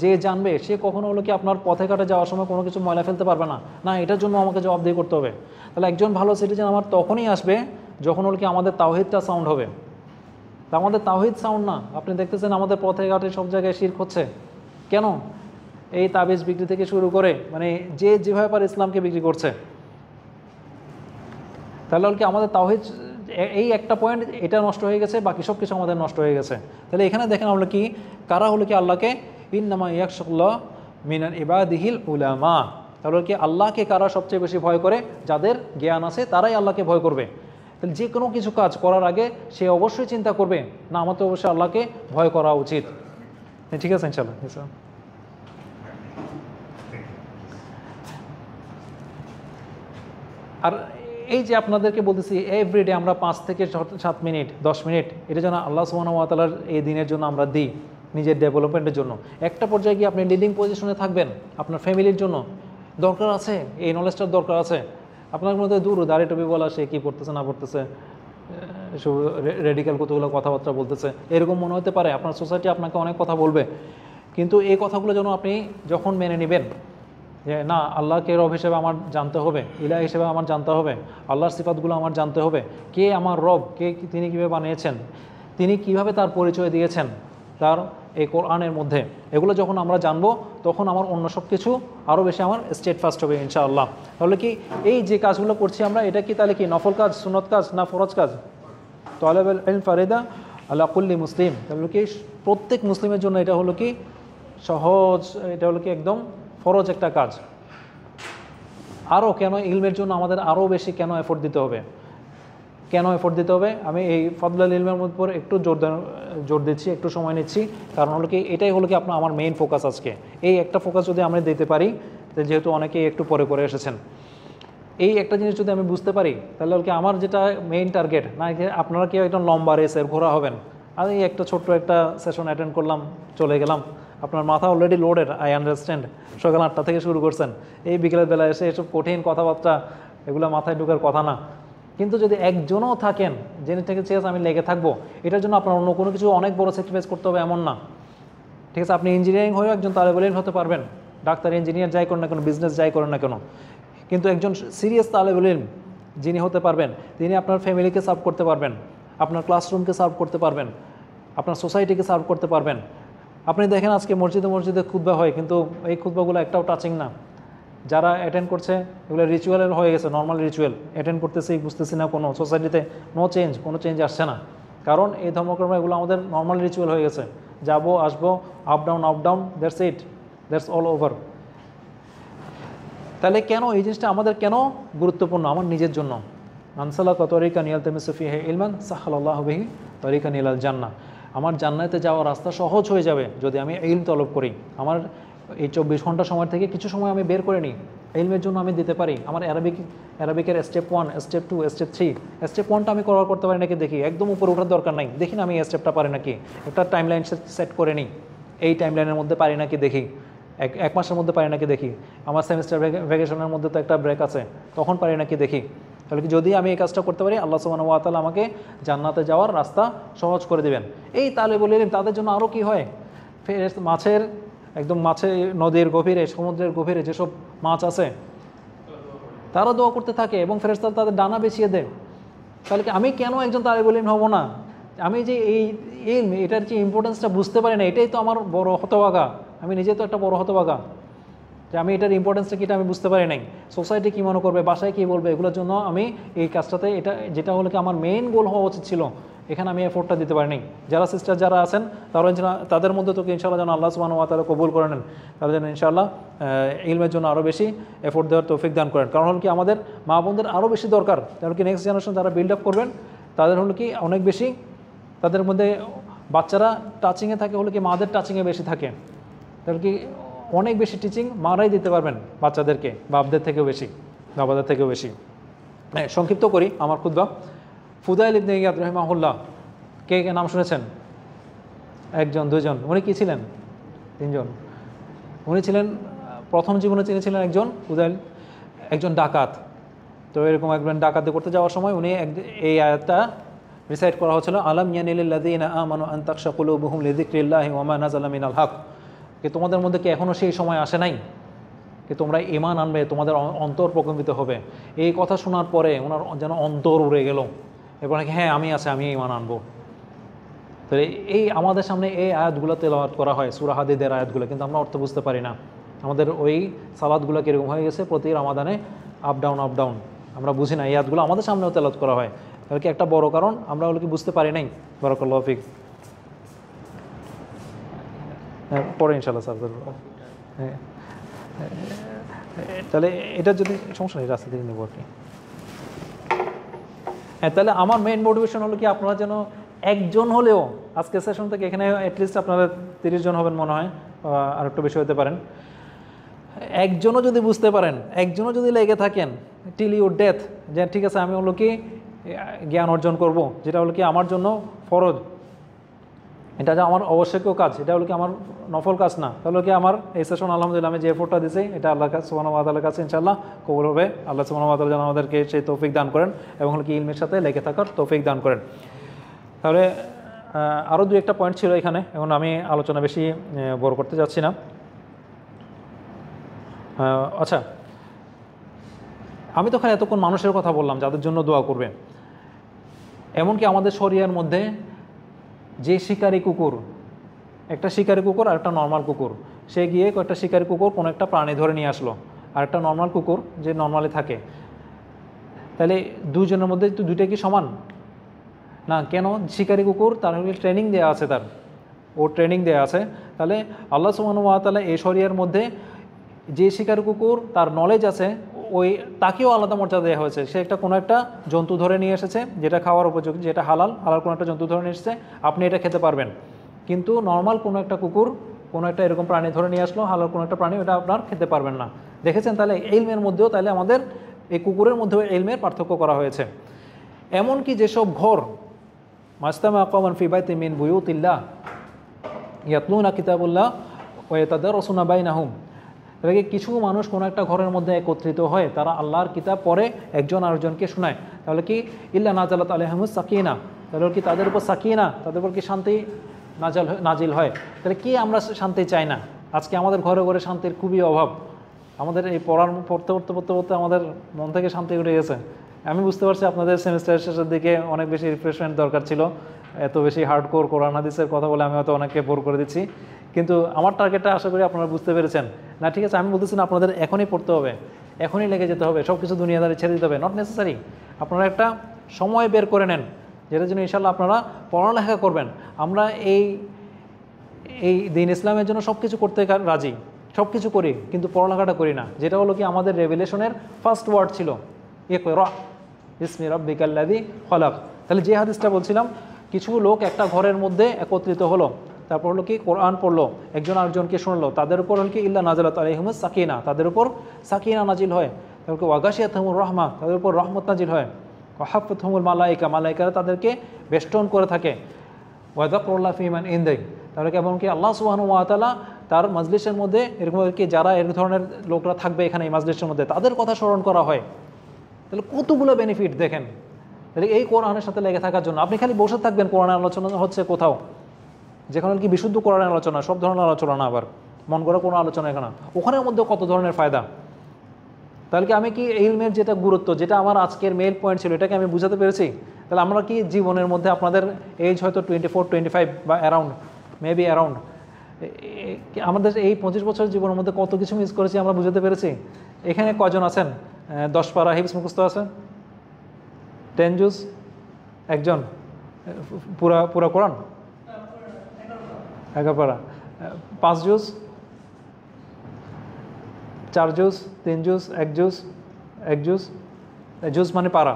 যে জানবে সে কখনো হলো কি আপনার পথে ঘাটে যাওয়ার সময় কোনো কিছু ময়লা ফেলতে পারবে না, না এটার জন্য আমাকে জবাবদিহি করতে হবে। তাহলে একজন ভালো সিটিজেন আমার তখনই আসবে যখন হলো কি আমাদের তাওহীদটা সাউন্ড হবে। তা আমাদের তাওহীদ সাউন্ড না, আপনি দেখতেছেন আমাদের পথে ঘাটে সব জায়গায় শিরক হচ্ছে কেন? এই তাবিজ বিক্রি থেকে শুরু করে মানে যে যেভাবে পারে ইসলামকে বিক্রি করছে। তাহলে হলো কি আমাদের তাওহীদ এই একটা পয়েন্ট এটা নষ্ট হয়ে গেছে, বাকি সব কিছু আমাদের নষ্ট হয়ে গেছে। তাহলে এখানে দেখেন আমরা কি কারা হলো কি আল্লাহকে ইন্নামা ইয়াখশাল্লাহ মিনাল ইবাদিহিল উলামা, তাহলে কি আল্লাহকে কারা সবচেয়ে বেশি ভয় করে? যাদের জ্ঞান আছে তারাই আল্লাহকে ভয় করবে। তাহলে যে কোনো কিছু কাজ করার আগে সে অবশ্যই চিন্তা করবে না আমার তো অবশ্যই আল্লাহকে ভয় করা উচিত। ঠিক আছে ইনশাআল্লাহ। আর এই যে আপনাদেরকে বলতেছি এভরিডে আমরা 5 থেকে 7 মিনিট 10 মিনিট এটা যেন আল্লাহ সুবহানাহু ওয়া তাআলার এই দিনের জন্য আমরা দিই, নিজের ডেভেলপমেন্টের জন্য। একটা পর্যায়ে গিয়ে আপনি লিডিং পজিশনে থাকবেন, আপনার ফ্যামিলির জন্য দরকার আছে, এই নলেজটার দরকার আছে। আপনার মধ্যে দূর দাড়ি টুপি বলা, সে কী পড়তেছে না পড়তেছে, সব রেডিক্যাল কতগুলো কথাবার্তা বলতেছে, এরকম মনে হতে পারে। আপনার সোসাইটি আপনাকে অনেক কথা বলবে, কিন্তু এই কথাগুলো যেন আপনি যখন মেনে নেবেন যে না আল্লাহকে রব হিসেবে আমার জানতে হবে, ইলাহ হিসেবে আমার জানতে হবে, আল্লাহর সিফাতগুলো আমার জানতে হবে, কে আমার রব, তিনি কীভাবে বানিয়েছেন, তিনি কিভাবে তার পরিচয় দিয়েছেন তার এই কোরআনের মধ্যে, এগুলো যখন আমরা জানবো তখন আমার অন্য সব কিছু আরও বেশি আমার স্টেট ফাস্ট হবে ইনশাআল্লাহ। তাহলে কি এই যে কাজগুলো করছি আমরা এটা কি তাহলে কি নফল কাজ, সুন্নত কাজ না ফরজ কাজ? তালেবুল ইলম ফারিদা আলা কুল্লি মুসলিম, তাহলে কি প্রত্যেক মুসলিমের জন্য এটা হলো কি সহজ, এটা হলো কি একদম ফরজ একটা কাজ। আরও কেন ইলমের জন্য আমাদের আরও বেশি কেন এফোর্ট দিতে হবে? কেন এফোর্ট দিতে হবে আমি এই ফদলুল ইলমের উপর একটু জোর দিচ্ছি, একটু সময় নিচ্ছি, কারণ হলো কি এটাই হলো কি আমার মেইন ফোকাস আজকে। এই একটা ফোকাস যদি আমরা দিতে পারি, যেহেতু অনেকেই একটু পরে করে এসেছেন, এই একটা জিনিস যদি আমি বুঝতে পারি তাহলে হলো কি আমার যেটা মেইন টার্গেট না, আপনারা কি একদম লম্বা রেসের ঘোরা হবেন। আমি একটা ছোট্ট একটা সেশন অ্যাটেন্ড করলাম, চলে গেলাম, আপনার মাথা অলরেডি লোডেড, আই আন্ডারস্ট্যান্ড। সকাল 8টা থেকে শুরু করছেন, এই বিকেলের বেলা এসে এসব কঠিন কথাবার্তা এগুলো মাথায় ঢোকার কথা না। কিন্তু যদি একজনও থাকেন জেনে থেকে চেয়েছে আমি লেগে থাকবো, এটার জন্য আপনার অন্য কোনো কিছু অনেক বড় স্যাক্রিফাইস করতে হবে এমন না। ঠিক আছে, আপনি ইঞ্জিনিয়ারিং হয়েও একজন তালেবুল ইলম হতে পারবেন, ডাক্তার ইঞ্জিনিয়ার যাই করেন না কেন, বিজনেস যাই করেন না কেন, কিন্তু একজন সিরিয়াস তালেবুল ইলম যিনি হতে পারবেন তিনি আপনার ফ্যামিলিকে সার্ভ করতে পারবেন, আপনার ক্লাসরুমকে সার্ভ করতে পারবেন, আপনার সোসাইটিকে সার্ভ করতে পারবেন। আপনি দেখেন আজকে মসজিদে মসজিদে খুতবা হয়, কিন্তু এই খুতবাগুলো একটাও টাচিং না। যারা অ্যাটেন্ড করছে এগুলো রিচুয়ালের হয়ে গেছে, নর্মাল রিচুয়াল অ্যাটেন্ড করতেছি, বুঝতেছি না কোনো সোসাইটিতে কোনো চেঞ্জ আসছে না, কারণ এই ধর্মকর্ম এগুলো আমাদের নর্মাল রিচুয়াল হয়ে গেছে। যাবো আসবো, up down, that's it, that's all over. তাহলে কেন এই জিনিসটা আমাদের কেন গুরুত্বপূর্ণ? আমার নিজের জন্য। মানসালাক তরিকা নিয়ালতামিসু ফিহি ইলমান সাহালাল্লাহু বিহি তরিকান ইলাল জান্নাহ, আমার জান্নাতে যাওয়ার রাস্তা সহজ হয়ে যাবে যদি আমি ইলম তলব করি। আমার এই 24 ঘন্টা সময় থেকে কিছু সময় আমি বের করে নিই, ইলমের জন্য আমি দিতে পারি। আমার অ্যারাবিকের স্টেপ 1, স্টেপ 2, স্টেপ 3, স্টেপ 1টা আমি করতে পারি নাকি দেখি, একদম উপরে ওঠার দরকার নাই, দেখি না আমি এই স্টেপটা পারি নাকি, একটা টাইমলাইন সেট করে নিই, এই টাইমলাইনের মধ্যে পারি নাকি দেখি, এক মাসের মধ্যে পারি নাকি দেখি, আমার সেমিস্টার ভ্যাকেশনের মধ্যে তো একটা ব্রেক আছে, তখন পারি নাকি দেখি। তাহলে কি যদি আমি এই কাজটা করতে পারি আল্লাহ সুবহানাহু ওয়া তাআলা আমাকে জান্নাতে যাওয়ার রাস্তা সহজ করে দেবেন। এই তালেবুল ইলম তাদের জন্য আরও কি হয়, মাছের নদীর গভীরে, সমুদ্রের গভীরে যেসব মাছ আছে তারা দোয়া করতে থাকে এবং ফেরেশতারা তাদের ডানা বিছিয়ে দেয়। তাহলে কি আমি কেন একজন তালেবুল ইলম হব না? আমি যে এই এটার যে ইম্পর্টেন্সটা বুঝতে পারি না, এটাই তো আমার বড় হতভাগা। আমি নিজে তো একটা বড় হতভাগা যে আমি এটার ইম্পর্টেন্সটা কিটা আমি বুঝতে পারি নাই। সোসাইটি কী মনে করবে, বাসায় কী বলবে, এগুলোর জন্য আমি এই কাজটাতে যেটা হলো কি আমার মেইন গোল হওয়া উচিত ছিল, এখানে আমি এফোর্টটা দিতে পারিনি। যারা সিস্টার যারা আছেন তাদের মধ্যে তো ইনশাআল্লাহ যেন আল্লাহ সুবহানাহু ওয়া তাআলা কবুল করে নেন, তারা যেন ইনশাআল্লাহ ইলমের জন্য আরও বেশি এফোর্ট দেওয়ার তৌফিক দান করেন। কারণ হলো কি আমাদের মা বোনদের আরও বেশি দরকার, কারণ কি নেক্সট জেনারেশন যারা বিল্ড আপ করবেন তাদের হলো কি অনেক বেশি, তাদের মধ্যে বাচ্চারা টাচিংয়ে থাকে হলো কি মাদের টাচিংয়ে বেশি থাকে, তাহলে কি অনেক বেশি টিচিং মারাই দিতে পারবেন বাচ্চাদেরকে, বাপদের থেকেও বেশি, বাবাদের থেকেও বেশি। হ্যাঁ, সংক্ষিপ্ত করি আমার খুতবা। ফুদাইল ইবনে ইয়াদ রাহিমাহুল্লাহ, কে নাম শুনেছেন? 1 জন 2 জন, উনি কি ছিলেন? 3 জন। উনি ছিলেন প্রথম জীবনে তিনি ছিলেন একজন ডাকাত। তো এরকম একজন ডাকাতি করতে যাওয়ার সময় উনি এই আয়াতটা রিসাইট করা হচ্ছিল আলাম ইয়ানিলিল্লাযীনা আমানু আন তাখশা কুলুবুহুম লিযিকরিল্লাহি ওয়া মা নাযালা মিনাল হক, কি তোমাদের মধ্যে কি এখনও সেই সময় আসে নাই কি তোমরা ঈমান আনবে, তোমাদের অন্তর প্রকম্পিত হবে। এই কথা শোনার পরে ওনার যেন অন্তর উড়ে গেল, এরপর নাকি হ্যাঁ আমি আমি ঈমান আনবো। তো এই আমাদের সামনে এই আয়াতগুলো তেলাওয়াত করা হয়, সূরা হাদীদের আয়াতগুলো, কিন্তু আমরা অর্থ বুঝতে পারি না। আমাদের ওই সালাদগুলো কীরকম হয়ে গেছে, প্রতি রমাদানে আপ ডাউন আমরা বুঝি না। এই আয়াতগুলো আমাদের সামনেও তেলাওয়াত করা হয়, তাহলে কি একটা বড় কারণ আমরা ওগুলো কি বুঝতে পারি নাই। বারাকাল্লাহু ফিক। পরে ইনশাআল্লাহ স্যার। হ্যাঁ তাহলে এটা যদি সমস্যা নেই, রাস্তা থেকে নেব আর কি। হ্যাঁ তাহলে আমার মেইন মোটিভেশন হলো কি আপনারা যেন একজন হলেও আজকে সেশন থেকে, এখানে অ্যাটলিস্ট আপনারা 30 জন হবেন মনে হয়, আর একটু বেশি হতে পারেন, একজনও যদি বুঝতে পারেন, একজনও যদি লেগে থাকেন টিল ইউর ডেথ, যে ঠিক আছে আমি হলো কি জ্ঞান অর্জন করব, যেটা হলো কি আমার জন্য ফরজ, এটা যে আমার আবশ্যকীয় কাজ, এটা হলো কি আমার নফল কাজ না, তাহলে কি আমার এই সেশন আলহামদুলিল্লাহ আমি যে এফোর্টটা দিয়েছি এটা আল্লাহ সুবহানাহু ওয়া তাআলার কাছে ইনশাআল্লাহ কবুল হবে। আল্লাহ সুবহানাহু ওয়া তাআলা যেন আমাদেরকে সেই তৌফিক দান করেন এবং হলো কি ইলমের সাথে লেগে থাকার তৌফিক দান করেন। তাহলে আরও 2-1টা পয়েন্ট ছিল এখানে, এখন আমি আলোচনা বেশি বড় করতে যাচ্ছি না। আচ্ছা, আমি তো এখানে এতক্ষণ মানুষের কথা বললাম যাদের জন্য দোয়া করবে, এমনকি আমাদের শরিয়ার মধ্যে যে শিকারী কুকুর, একটা শিকারী কুকুর আর একটা নর্মাল কুকুর, সে গিয়ে কয়েকটা শিকারী কুকুর কোনো একটা প্রাণী ধরে নিয়ে আসলো, আর একটা নর্মাল কুকুর যে নর্মালি থাকে, তাহলে দুজনের মধ্যে তো দুইটা কি সমান না? কেন? শিকারী কুকুর তার ট্রেনিং দেওয়া আছে, ওর ট্রেনিং দেওয়া আছে। তাহলে আল্লাহ সুবহানাহু ওয়া তাআলা এই শরিয়ার মধ্যে যে শিকারী কুকুর তার নলেজ আছে, তাকেও আলাদা মর্যাদা দেওয়া হয়েছে। সে কোনো একটা জন্তু ধরে নিয়ে এসেছে যেটা খাওয়ার উপযোগী, যেটা হালাল কোনো একটা জন্তু ধরে নিয়ে এসেছে, আপনি এটা খেতে পারবেন। কিন্তু নর্মাল কোনো একটা কুকুর কোনো একটা এরকম প্রাণী ধরে নিয়ে আসলো, হালাল কোনো একটা প্রাণী, ওটা আপনার খেতে পারবেন না। দেখেছেন? তাহলে ইলমের মধ্যেও তাহলে আমাদের এই কুকুরের মধ্যেও ইলমের পার্থক্য করা হয়েছে। এমনকি যেসব ঘর মাস্তামা কওমান ফি বাইতিন মিন বুয়ুতিল্লাহ ইয়াতলুনা কিতাবাল্লাহ ওয়া ইয়াতাদারাসুনা বাইনাহুম, তাহলে কিছু মানুষ কোনো একটা ঘরের মধ্যে একত্রিত হয়, তারা আল্লাহর কিতাব পড়ে, একজন আরেকজনকে শোনায়, তাহলে কি ইল্লা নাজালাত আলাইহিমুস সাকিনা, তাহলে কি তাদের উপর সাকিনা, তাদের উপর কি শান্তি নাজিল হয়। তাহলে কি আমরা শান্তি চাই না? আজকে আমাদের ঘরে ঘরে শান্তির খুবই অভাব। আমাদের এই পড়তে আমাদের মন থেকে শান্তি উঠে গেছে। আমি বুঝতে পারছি আপনাদের সেমিস্টার শেষের দিকে অনেক বেশি রিফ্রেশমেন্ট দরকার ছিল, এত বেশি হার্ডকোর কোরআন হাদিসের কথা বলে আমি হয়তো অনেককে বোর করে দিচ্ছি, কিন্তু আমার টার্গেটটা আশা করি আপনারা বুঝতে পেরেছেন। না ঠিক আছে, আমি বলতেছি না আপনাদের এখনই পড়তে হবে, এখনই লেগে যেতে হবে, সব কিছু দুনিয়াদারি ছেড়ে দিতে হবে, নট নেসেসারি। আপনারা একটা সময় বের করে নেন যেটার জন্য ইনশাল্লাহ আপনারা পড়ালেখা করবেন। আমরা এই দিন ইসলামের জন্য সব কিছু করতে রাজি, সব কিছু করি, কিন্তু পড়ালেখাটা করি না, যেটা হলো কি আমাদের রেভিলেশনের ফার্স্ট ওয়ার্ড ছিল ইকরা বিসমি রাব্বিকাল্লাযী খলাক। তাহলে যে হাদিসটা বলছিলাম, কিছু লোক একটা ঘরের মধ্যে একত্রিত হলো, তারপর হলো কি কোরআন পড়লো, একজন আরেকজনকে শুনলো, তাদের উপর হলো কি ইল্লা নাজালাত আলাইহিমুস সাকিনা, তাদের উপর সাকিনা নাজিল হয়, তারপর ওয়াগাশিয়াতহুমুর রাহমা, তাদের উপর রহমত নাজিল হয়, ওয়াহাফাতহুমুল মালাইকা, মালাইকারা তাদেরকে বেষ্টন করে থাকে, ওয়া যাকরুল্লাহ ফী মান ইনদাহ, তাহলে কি এমনকি আল্লাহ সুবহানাহু ওয়া তাআলা তার মাজলিসের মধ্যে এরকম কি যারা এর ধরনের লোকরা থাকবে এখানে এই মাজলিসের মধ্যে, তাদের কথা স্মরণ করা হয়। তাহলে কতগুলো বেনিফিট দেখেন। তাহলে এই কোরআনের সাথে লেগে থাকার জন্য আপনি খালি বসে থাকবেন, কোরআনের আলোচনা হচ্ছে কোথাও, যেখানে কি বিশুদ্ধ কোরআনের আলোচনা, সব ধরনের আলোচনা না, আবার মন করা কোনো আলোচনা এখানে, ওখানের মধ্যে কত ধরনের ফায়দা। তাহলে কি আমি কি ইলমের যেটা গুরুত্ব, যেটা আমার আজকের মেইন পয়েন্ট ছিল, এটাকে আমি বুঝাতে পেরেছি? তাহলে আমরা কি জীবনের মধ্যে, আপনাদের এজ হয়তো 24-25 বা অ্যারাউন্ড, মেবি অ্যারাউন্ড, আমাদের এই 25 বছরের জীবনের মধ্যে কত কিছু মিস করেছি আমরা বুঝাতে পেরেছি? এখানে কজন আছেন 10 পারা হিফজ মুখস্থ আছে? 10 জুজ একজন? পুরা কোরআন 11 পারা? 5 জুজ, 4 জুজ, 3 জুজ, 1 জুজ? 1 জুজ, জুজ মানে পারা,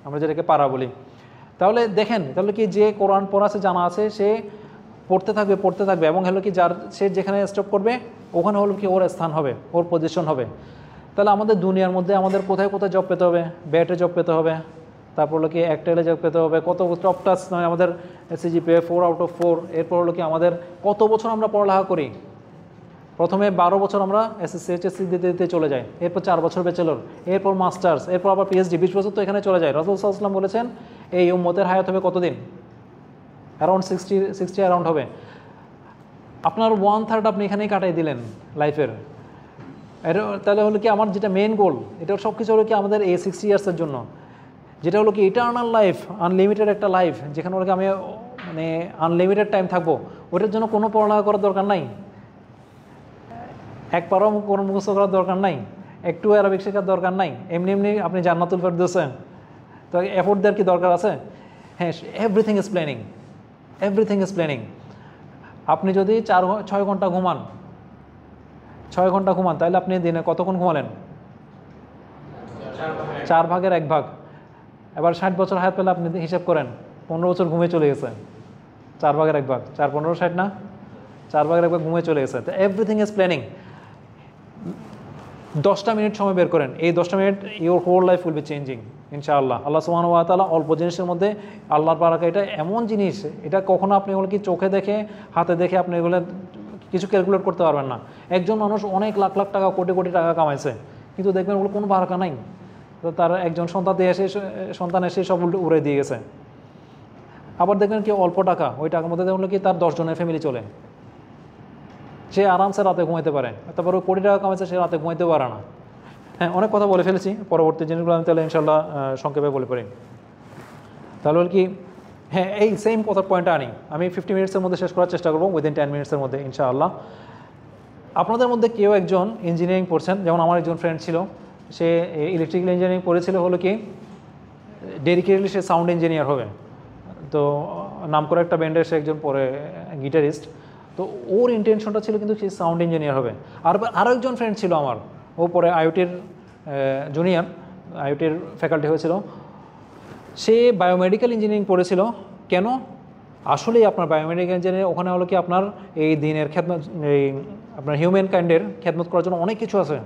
আমরা যেটাকে পারা বলি। তাহলে দেখেন, তাহলে কি যে কোরআন পড়া আছে, জানা আছে, সে পড়তে থাকবে এবং হলো কি সে যেখানে স্টপ করবে ওখানে হলো কি ওর স্থান হবে, ওর পজিশন হবে। তাহলে আমাদের দুনিয়ার মধ্যে আমাদের কোথায় কোথায় জব পেতে হবে? ব্যাটে জব পেতে হবে, তারপর হলো কি একটেলে জব পেতে হবে, কত টপ টাচ নয় আমাদের সিজিপিএ 4 আউট অফ 4। এরপর হলো কি আমাদের কত বছর আমরা পড়ালেখা করি, প্রথমে 12 বছর আমরা এসএসসি এইচএসসি দিতে চলে যাই, এরপর 4 বছর ব্যাচেলর, এরপর মাস্টার্স, এরপর আবার পিএইচডি, 20 বছর তো এখানে চলে যায়। রাসূল সাল্লাল্লাহু আলাইহি ওয়াসাল্লাম বলেছেন এই উম্মতের হায়াত হবে কতদিন? অ্যারাউন্ড 60 অ্যারাউন্ড হবে। আপনার 1/3 আপনি এখানেই কাটাই দিলেন লাইফের। এটা তাহলে হলো কি আমার যেটা মেন গোল, এটা সব কিছু হলো কি আমাদের এই 60 ইয়ার্সের জন্য, যেটা হলো কি ইটার্নাল লাইফ, আনলিমিটেড একটা লাইফ, যেখানে হলো কি আমি মানে আনলিমিটেড টাইম থাকবো। ওটার জন্য কোনো পড়ালেখা করার দরকার নাই, এক পারও কোনো মুখস্থ করার দরকার নাই, একটু অ্যারাবিক শেখার দরকার নাই, এমনি এমনি আপনি জান্নাতুল ফেরদৌসে তো এফোর্ট দেওয়ার কি দরকার আছে? হ্যাঁ, everything is planning, everything is planning. আপনি যদি 6 ঘন্টা ঘুমান, 6 ঘন্টা ঘুমান, তাহলে আপনি দিনে কতক্ষণ ঘুমালেন? 4 ভাগের 1 ভাগ। এবার 60 বছর হায়াত পেলে আপনি হিসাব করেন, 15 বছর ঘুমিয়ে চলে গেছে। 4 ভাগের 1 ভাগ, 4 15 60 না, 4 ভাগের 1 ভাগ ঘুমিয়ে চলে গেছে। তো এভরিথিং ইজ প্ল্যানিং। 10টা মিনিট সময় বের করেন, এই 10টা minute your whole life will be changing ইনশাআল্লাহ। আল্লাহ সুবহানাহু ওয়া তাআলা অল্প জিনিসের মধ্যে আল্লাহর বারাকা, এটা এমন জিনিস, এটা কখনো আপনি এগুলো কি চোখে দেখে হাতে দেখে আপনি এগুলো কিছু ক্যালকুলেট করতে পারবেন না। একজন মানুষ অনেক লাখ লাখ টাকা, কোটি কোটি টাকা কামাইছে, কিন্তু দেখবেন ওগুলো কোনো বারাকা নাই। তো তার একজন সন্তান এসে সব উড়ে দিয়ে গেছে। আবার দেখবেন কি অল্প টাকা, ওই টাকার মধ্যে দেখুন কি তার 10 জনের ফ্যামিলি চলে, সে আরামসে রাতে ঘুমাইতে পারে। তারপর ওই কোটি টাকা কামাইছে, সে রাতে ঘুমাইতে পারে না। হ্যাঁ, অনেক কথা বলে ফেলেছি, পরবর্তী জিনিসগুলো আমি তাহলে ইনশাল্লাহ সংক্ষেপে বলে পারি। তাহলে কি হ্যাঁ, এই সেম কথার পয়েন্টটা আনি, আমি 50 মিনিটসের মধ্যে শেষ করার চেষ্টা করবো, উইদিন 10 মিনিটসের মধ্যে ইনশাআল্লাহ। আপনাদের মধ্যে কেউ একজন ইঞ্জিনিয়ারিং পড়ছেন, যেমন আমার একজন ফ্রেন্ড ছিল, সে ইলেকট্রিক্যাল ইঞ্জিনিয়ারিং পড়েছিল, হলো কি ডেডিকেটলি সে সাউন্ড ইঞ্জিনিয়ার হবে। তো নাম করে একটা ব্যান্ডের সে একজন পরে গিটারিস্ট। তো ওর ইন্টেনশনটা ছিল কিন্তু সে সাউন্ড ইঞ্জিনিয়ার হবে। আরও একজন ফ্রেন্ড ছিল আমার, ও পরে আইওটির জুনিয়র, আইওটির ফ্যাকাল্টি হয়েছিল। সে বায়োমেডিক্যাল ইঞ্জিনিয়ারিং পড়েছিল। কেন? আসলেই আপনার বায়োমেডিক্যাল ইঞ্জিনিয়ারিং ওখানে হলো কি আপনার এই দিনের খেদমত, এই আপনার হিউম্যান কাইন্ডের খেদমত করার জন্য অনেক কিছু আছে।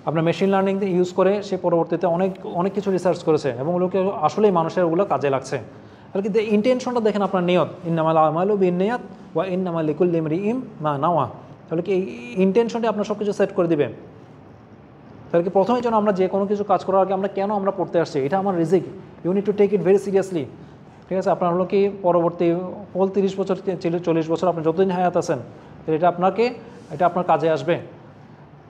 আপনার মেশিন লার্নিং ইউজ করে সে পরবর্তীতে অনেক কিছু রিসার্চ করেছে, এবং ওগুলোকে আসলেই মানুষের ওগুলো কাজে লাগছে। তাহলে কিন্তু ইন্টেনশনটা দেখেন, আপনার নিয়ত, ইন্নামাল আমালু বিন্নিয়াত ওয়া ইন্নামা লিকুল্লি ইমরিইন মা নাওয়া। তাহলে কি এই ইন্টেনশনটি আপনার সব কিছু সেট করে দিবে। তাহলে কি প্রথমেই যেন আমরা যে কোনো কিছু কাজ করার আগে আমরা কেন আমরা পড়তে আসছি, এটা আমার রিজিক, you need to take it very seriously. ঠিক আছে, আপনার হলো কি পরবর্তী হোল 30 বছর 40 বছর আপনি যতদিন হায়াত আছেন, এটা আপনার কাজে আসবে।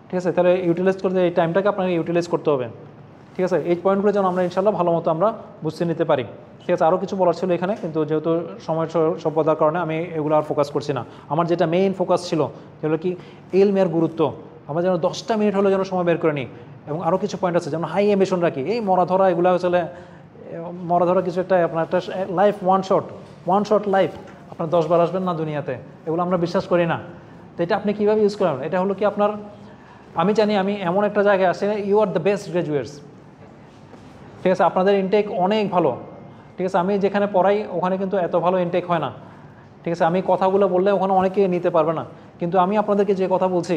ঠিক আছে, তাহলে ইউটিলাইজ করতে, এই টাইমটাকে আপনাকে ইউটিলাইজ করতে হবে। ঠিক আছে, এই পয়েন্টগুলো যেন আমরা ইনশাল্লাহ ভালো মতো আমরা বুঝতে নিতে পারি। ঠিক আছে, আরও কিছু বলার ছিল এখানে, কিন্তু যেহেতু সময়ের স্বল্পতার কারণে আমি এগুলো আর ফোকাস করছি না। আমার যেটা মেইন ফোকাস ছিল সেগুলো কি ইলমের গুরুত্ব, আমরা যেন 10টা মিনিট হলে যেন সময় বের করে নিই। এবং আরও কিছু পয়েন্ট আছে, যেমন হাই অ্যাম্বিশন রাখি। এই মরা এগুলো আসলে মরা কিছু একটা, আপনার একটা লাইফ ওয়ান শট লাইফ, আপনার 10 বার আসবেন না দুনিয়াতে, এগুলো আমরা বিশ্বাস করি না। তো এটা আপনি কীভাবে ইউজ করেন, এটা হলো কি আপনার, আমি জানি আমি এমন একটা জায়গায় আসি, you are the best graduates. ঠিক আছে, আপনাদের ইনটেক অনেক ভালো। ঠিক আছে, আমি যেখানে পড়াই ওখানে কিন্তু এত ভালো ইনটেক হয় না। ঠিক আছে, আমি কথাগুলো বললে ওখানে অনেকে নিতে পারবে না, কিন্তু আমি আপনাদেরকে যে কথা বলছি,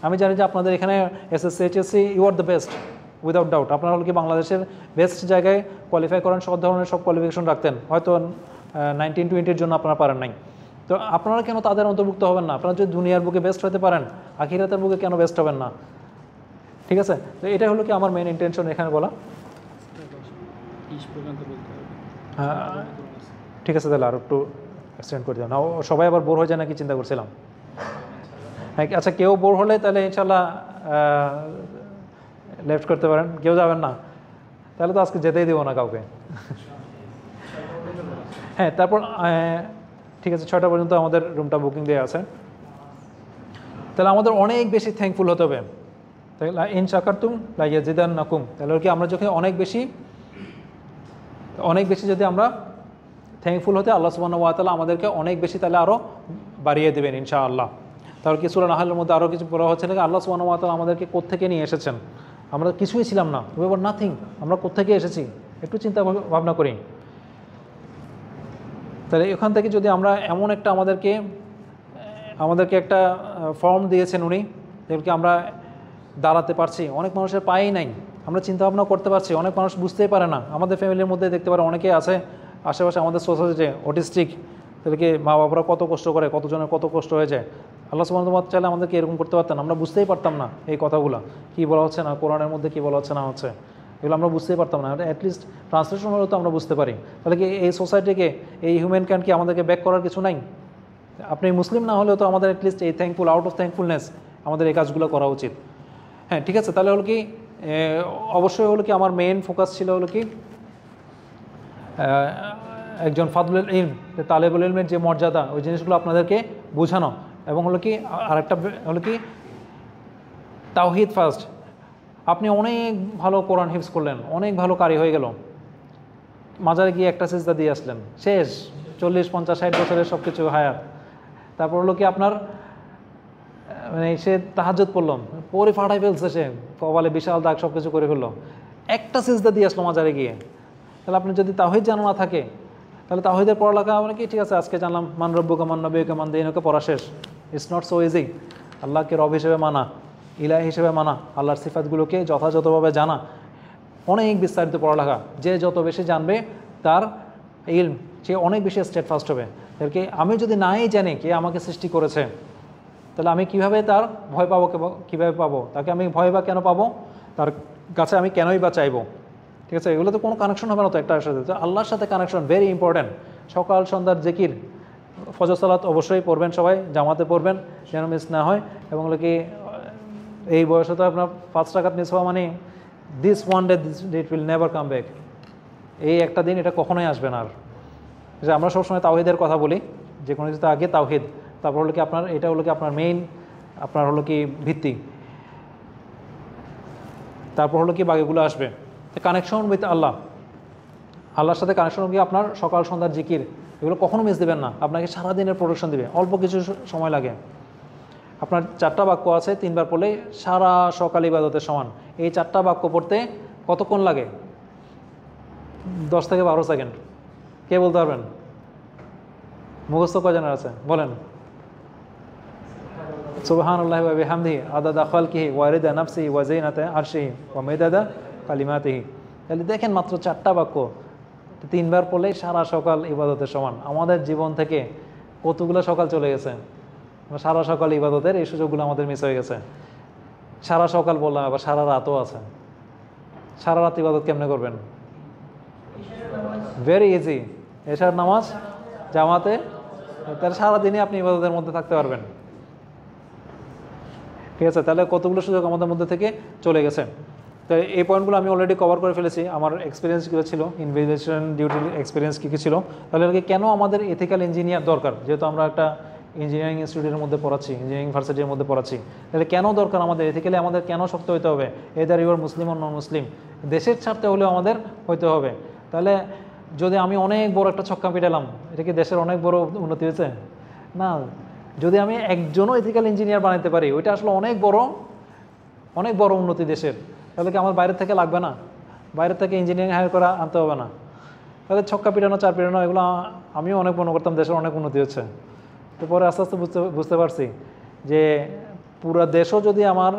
আমি জানি যে আপনাদের এখানে SSC HSC you are the best without doubt. আপনারা হলো কি বাংলাদেশের বেস্ট জায়গায় কোয়ালিফাই করেন, সব ধরনের সব কোয়ালিফিকেশন রাখতেন, হয়তো 1920-এর জন্য আপনারা পারেন নাই। তো আপনারা কেন তাদের অন্তর্ভুক্ত হবেন না? আপনারা যদি দুনিয়ার বুকে বেস্ট হতে পারেন, আখিরাতের বুকে কেন বেস্ট হবেন না? ঠিক আছে, তো এটা হলো কি আমার মেইন ইন্টেনশন এখানে বলা। হ্যাঁ, ঠিক আছে, তাহলে আর একটু এক্সটেন্ড করে দিও না, সবাই আবার বোর হয়ে যায় নাকি চিন্তা করছিলাম। হ্যাঁ, আচ্ছা, কেউ বোর হলে তাহলে ইনশাল্লাহ লেফট করতে পারেন, কেউ যাবেন না তাহলে তো আজকে যেতেই দেবো না কাউকে। হ্যাঁ, তারপর ঠিক আছে, 6টা পর্যন্ত আমাদের রুমটা বুকিং দেওয়া আছে। তাহলে আমাদের অনেক বেশি থ্যাঙ্কফুল হতে হবে। তাহলে ইন শাকারতুম লা ইয়াজিদান্নাকুম, তাহলে কি আমরা যখন অনেক বেশি যদি আমরা থ্যাঙ্কফুল হতে, আল্লাহ সুবহানাহু ওয়া তাআলা আমাদেরকে অনেক বেশি তাহলে আরও বাড়িয়ে দেবেন ইনশাআল্লাহ। তাহলে কি সূরা নাহলের মধ্যে আরও কিছু বলা হচ্ছে নাকি, আল্লাহ সুবহানাহু ওয়া তাআলা আমাদেরকে কোত্থেকে নিয়ে এসেছেন, আমরা কিছুই ছিলাম না, উই ওয়ার নাথিং, আমরা কোত্থেকে এসেছি একটু চিন্তা ভাবনা করি। তাহলে এখান থেকে যদি আমরা এমন একটা আমাদেরকে একটা ফর্ম দিয়েছেন উনি, যেগুলোকে আমরা দাঁড়াতে পারছি, অনেক মানুষের পায়েই নাই, আমরা চিন্তা ভাবনা করতে পারছি, অনেক মানুষ বুঝতেই পারে না। আমাদের ফ্যামিলির মধ্যে দেখতে পারে অনেকেই আছে আশেপাশে আমাদের সোসাইটিতে অটিস্টিক, তাদেরকে মা বাবারা কত কষ্ট করে, কতজনের কত কষ্ট হয়ে যায়। আল্লাহ সুবহানাহু ওয়া তাআলা চাইলে আমাদেরকে এরকম করতে পারতেন, আমরা বুঝতেই পারতাম না এই কথাগুলো কী বলা হচ্ছে না, কোরআনের মধ্যে কী বলা হচ্ছে না হচ্ছে। এগুলো আমরা বুঝতেই পারতাম না, অ্যাটলিস্ট ট্রান্সলেশন হলেও তো আমরা বুঝতে পারি। তাহলে কি এই সোসাইটিকে, এই হিউম্যান কাইন্ড কি আমাদেরকে ব্যাক করার কিছু নাই? আপনি মুসলিম না হলেও তো আমাদের অ্যাটলিস্ট এই থ্যাঙ্কফুল, আউট অফ থ্যাঙ্কফুলনেস আমাদের এই কাজগুলো করা উচিত। হ্যাঁ ঠিক আছে, তাহলে হলো কি অবশ্যই হলো কি আমার মেইন ফোকাস ছিল হলো কি একজন ফাদলুল ইলম, তালেবুল ইলমের যে মর্যাদা, ওই জিনিসগুলো আপনাদেরকে বোঝানো, এবং হলো কি আরেকটা হলো কি তাওহীদ ফার্স্ট। আপনি অনেক ভালো কোরআন হিফজ করলেন, অনেক ভালো কারি হয়ে গেল, মাজারে গিয়ে একটা সিজদা দিয়ে আসলেন, শেষ 40, 50, 60 বছরের সব কিছু হায়াত। তারপর হলো কি আপনার মানে সে তাহাজ্জুদ পড়লাম, পরে ফাটাই ফেলছে, সে কপালে বিশাল দাগ, সব কিছু করে ফেললো, একটা সিজদা দিয়ে আসলো মাজারে গিয়ে। তাহলে আপনি যদি তাওহীদ জানা না থাকে, তাহলে তাওহীদের পড়ালেখা মানে কি ঠিক আছে, আজকে জানলাম মান রব্বুকা মান নবিয়ুকা মান দীনুকা, পড়া শেষ। It's not so easy. আল্লাহকে রব হিসেবে মানা, ইলাহ হিসেবে মানা, আল্লাহর সিফাতগুলোকে যথাযথভাবে জানা, অনেক বিস্তারিত পড়ালেখা। যে যত বেশি জানবে তার ইলম সে অনেক বেশি স্টেটফাস্ট হবে। এরকে আমি যদি নাই জানি কে আমাকে সৃষ্টি করেছে, তাহলে আমি কিভাবে তার ভয় পাবো, কীভাবে পাবো তাকে, আমি ভয় বা কেন পাবো, তার কাছে আমি কেনই বা চাইবো? ঠিক আছে, এগুলো তো কোনো কানেকশন হবে না তো একটার সাথে। তো আল্লাহর সাথে কানেকশন ভেরি ইম্পর্ট্যান্ট। সকাল সন্ধ্যার জিকির, ফজর সালাত অবশ্যই পড়বেন, সবাই জামাতে পড়বেন যেন মিস না হয়। এবং কি এই বয়সে তো আপনার 5 রাকাত মিস হওয়া মানে this one day it will never come back. এই একটা দিন এটা কখনোই আসবে না আর। যে আমরা সবসময় তাওহীদের কথা বলি, যে কোনো কিছুতে আগে তাওহীদ, তারপর হলো কি আপনার এটা হলো কি আপনার মেইন, আপনার হলো কি ভিত্তি, তারপর হলো কি বাকিগুলো আসবে। কানেকশন উইথ আল্লাহ, আল্লাহর সাথে কানেকশন গিয়ে আপনার সকাল সন্ধ্যার জিকির, এগুলো কখনো মিস দেবেন না, আপনাকে সারাদিনের প্রোটেকশন দিবে। অল্প কিছু সময় লাগে, আপনার 4টা বাক্য আছে, 3বার পড়লেই সারা সকাল ইবাদতের সমান। এই 4টা বাক্য পড়তে কতক্ষণ লাগে? 10 থেকে 12 সেকেন্ড। কে বলতে পারবেন? মুখস্থ কয়জনের আছে বলেন? সুবহানাল্লাহি ওয়া বিহামদিহি আদাদা খালকিহি ওয়া রিদা নাফসিহি ওয়া যিনাতা আরশিহি ওয়া মিদাদা কালিমাতিহি। তাহলে দেখেন মাত্র 4টা বাক্য 3বার পড়লেই সারা সকাল ইবাদতের সমান। আমাদের জীবন থেকে কতগুলো সকাল চলে গেছে, সারা সকাল ইবাদতের এই সুযোগগুলো আমাদের মিস হয়ে গেছে। সারা সকাল বললাম, আবার সারা রাতও আছে। সারা রাত ইবাদত কেমনে করবেন? ভেরি ইজি, এশার নামাজ জামাতে, তাহলে সারাদিনই আপনি ইবাদতের মধ্যে থাকতে পারবেন। ঠিক আছে, তাহলে কতগুলো সুযোগ আমাদের মধ্যে থেকে চলে গেছে। তো এই পয়েন্টগুলো আমি অলরেডি কভার করে ফেলেছি। আমার এক্সপিরিয়েন্সগুলো ছিল, ইনভেস্টিগেশন ডিউটির এক্সপিরিয়েন্স কী কী ছিল। তাহলে কেন আমাদের এথিক্যাল ইঞ্জিনিয়ার দরকার, যেহেতু আমরা একটা ইঞ্জিনিয়ারিং ইনস্টিটিউটের মধ্যে পড়াচ্ছি, ইঞ্জিনিয়ারিং ভার্সিটির মধ্যে পড়াচ্ছি, তাহলে কেন দরকার আমাদের এথিক্যালি, আমাদের কেন শক্ত হতে হবে? এদার ইউর মুসলিম ও নন মুসলিম, দেশের স্বার্থে হলেও আমাদের হইতে হবে। তাহলে যদি আমি অনেক বড় একটা ছক্কা পিটালাম, এটা কি দেশের অনেক বড় উন্নতি হয়েছে? না। যদি আমি একজনও এথিক্যাল ইঞ্জিনিয়ার বানাতে পারি, ওইটা আসলে অনেক বড় উন্নতি দেশের। তাহলে কি আমার বাইরে থেকে লাগবে না? বাইরে থেকে ইঞ্জিনিয়ারিং হায়ার করা আনতে হবে না। তাহলে ছক্কা পিটানো, চার পিটানো, এগুলো আমিও অনেক মনে করতাম দেশের অনেক উন্নতি হচ্ছে। তো পরে আস্তে আস্তে বুঝতে পারছি যে পুরো দেশও যদি আমার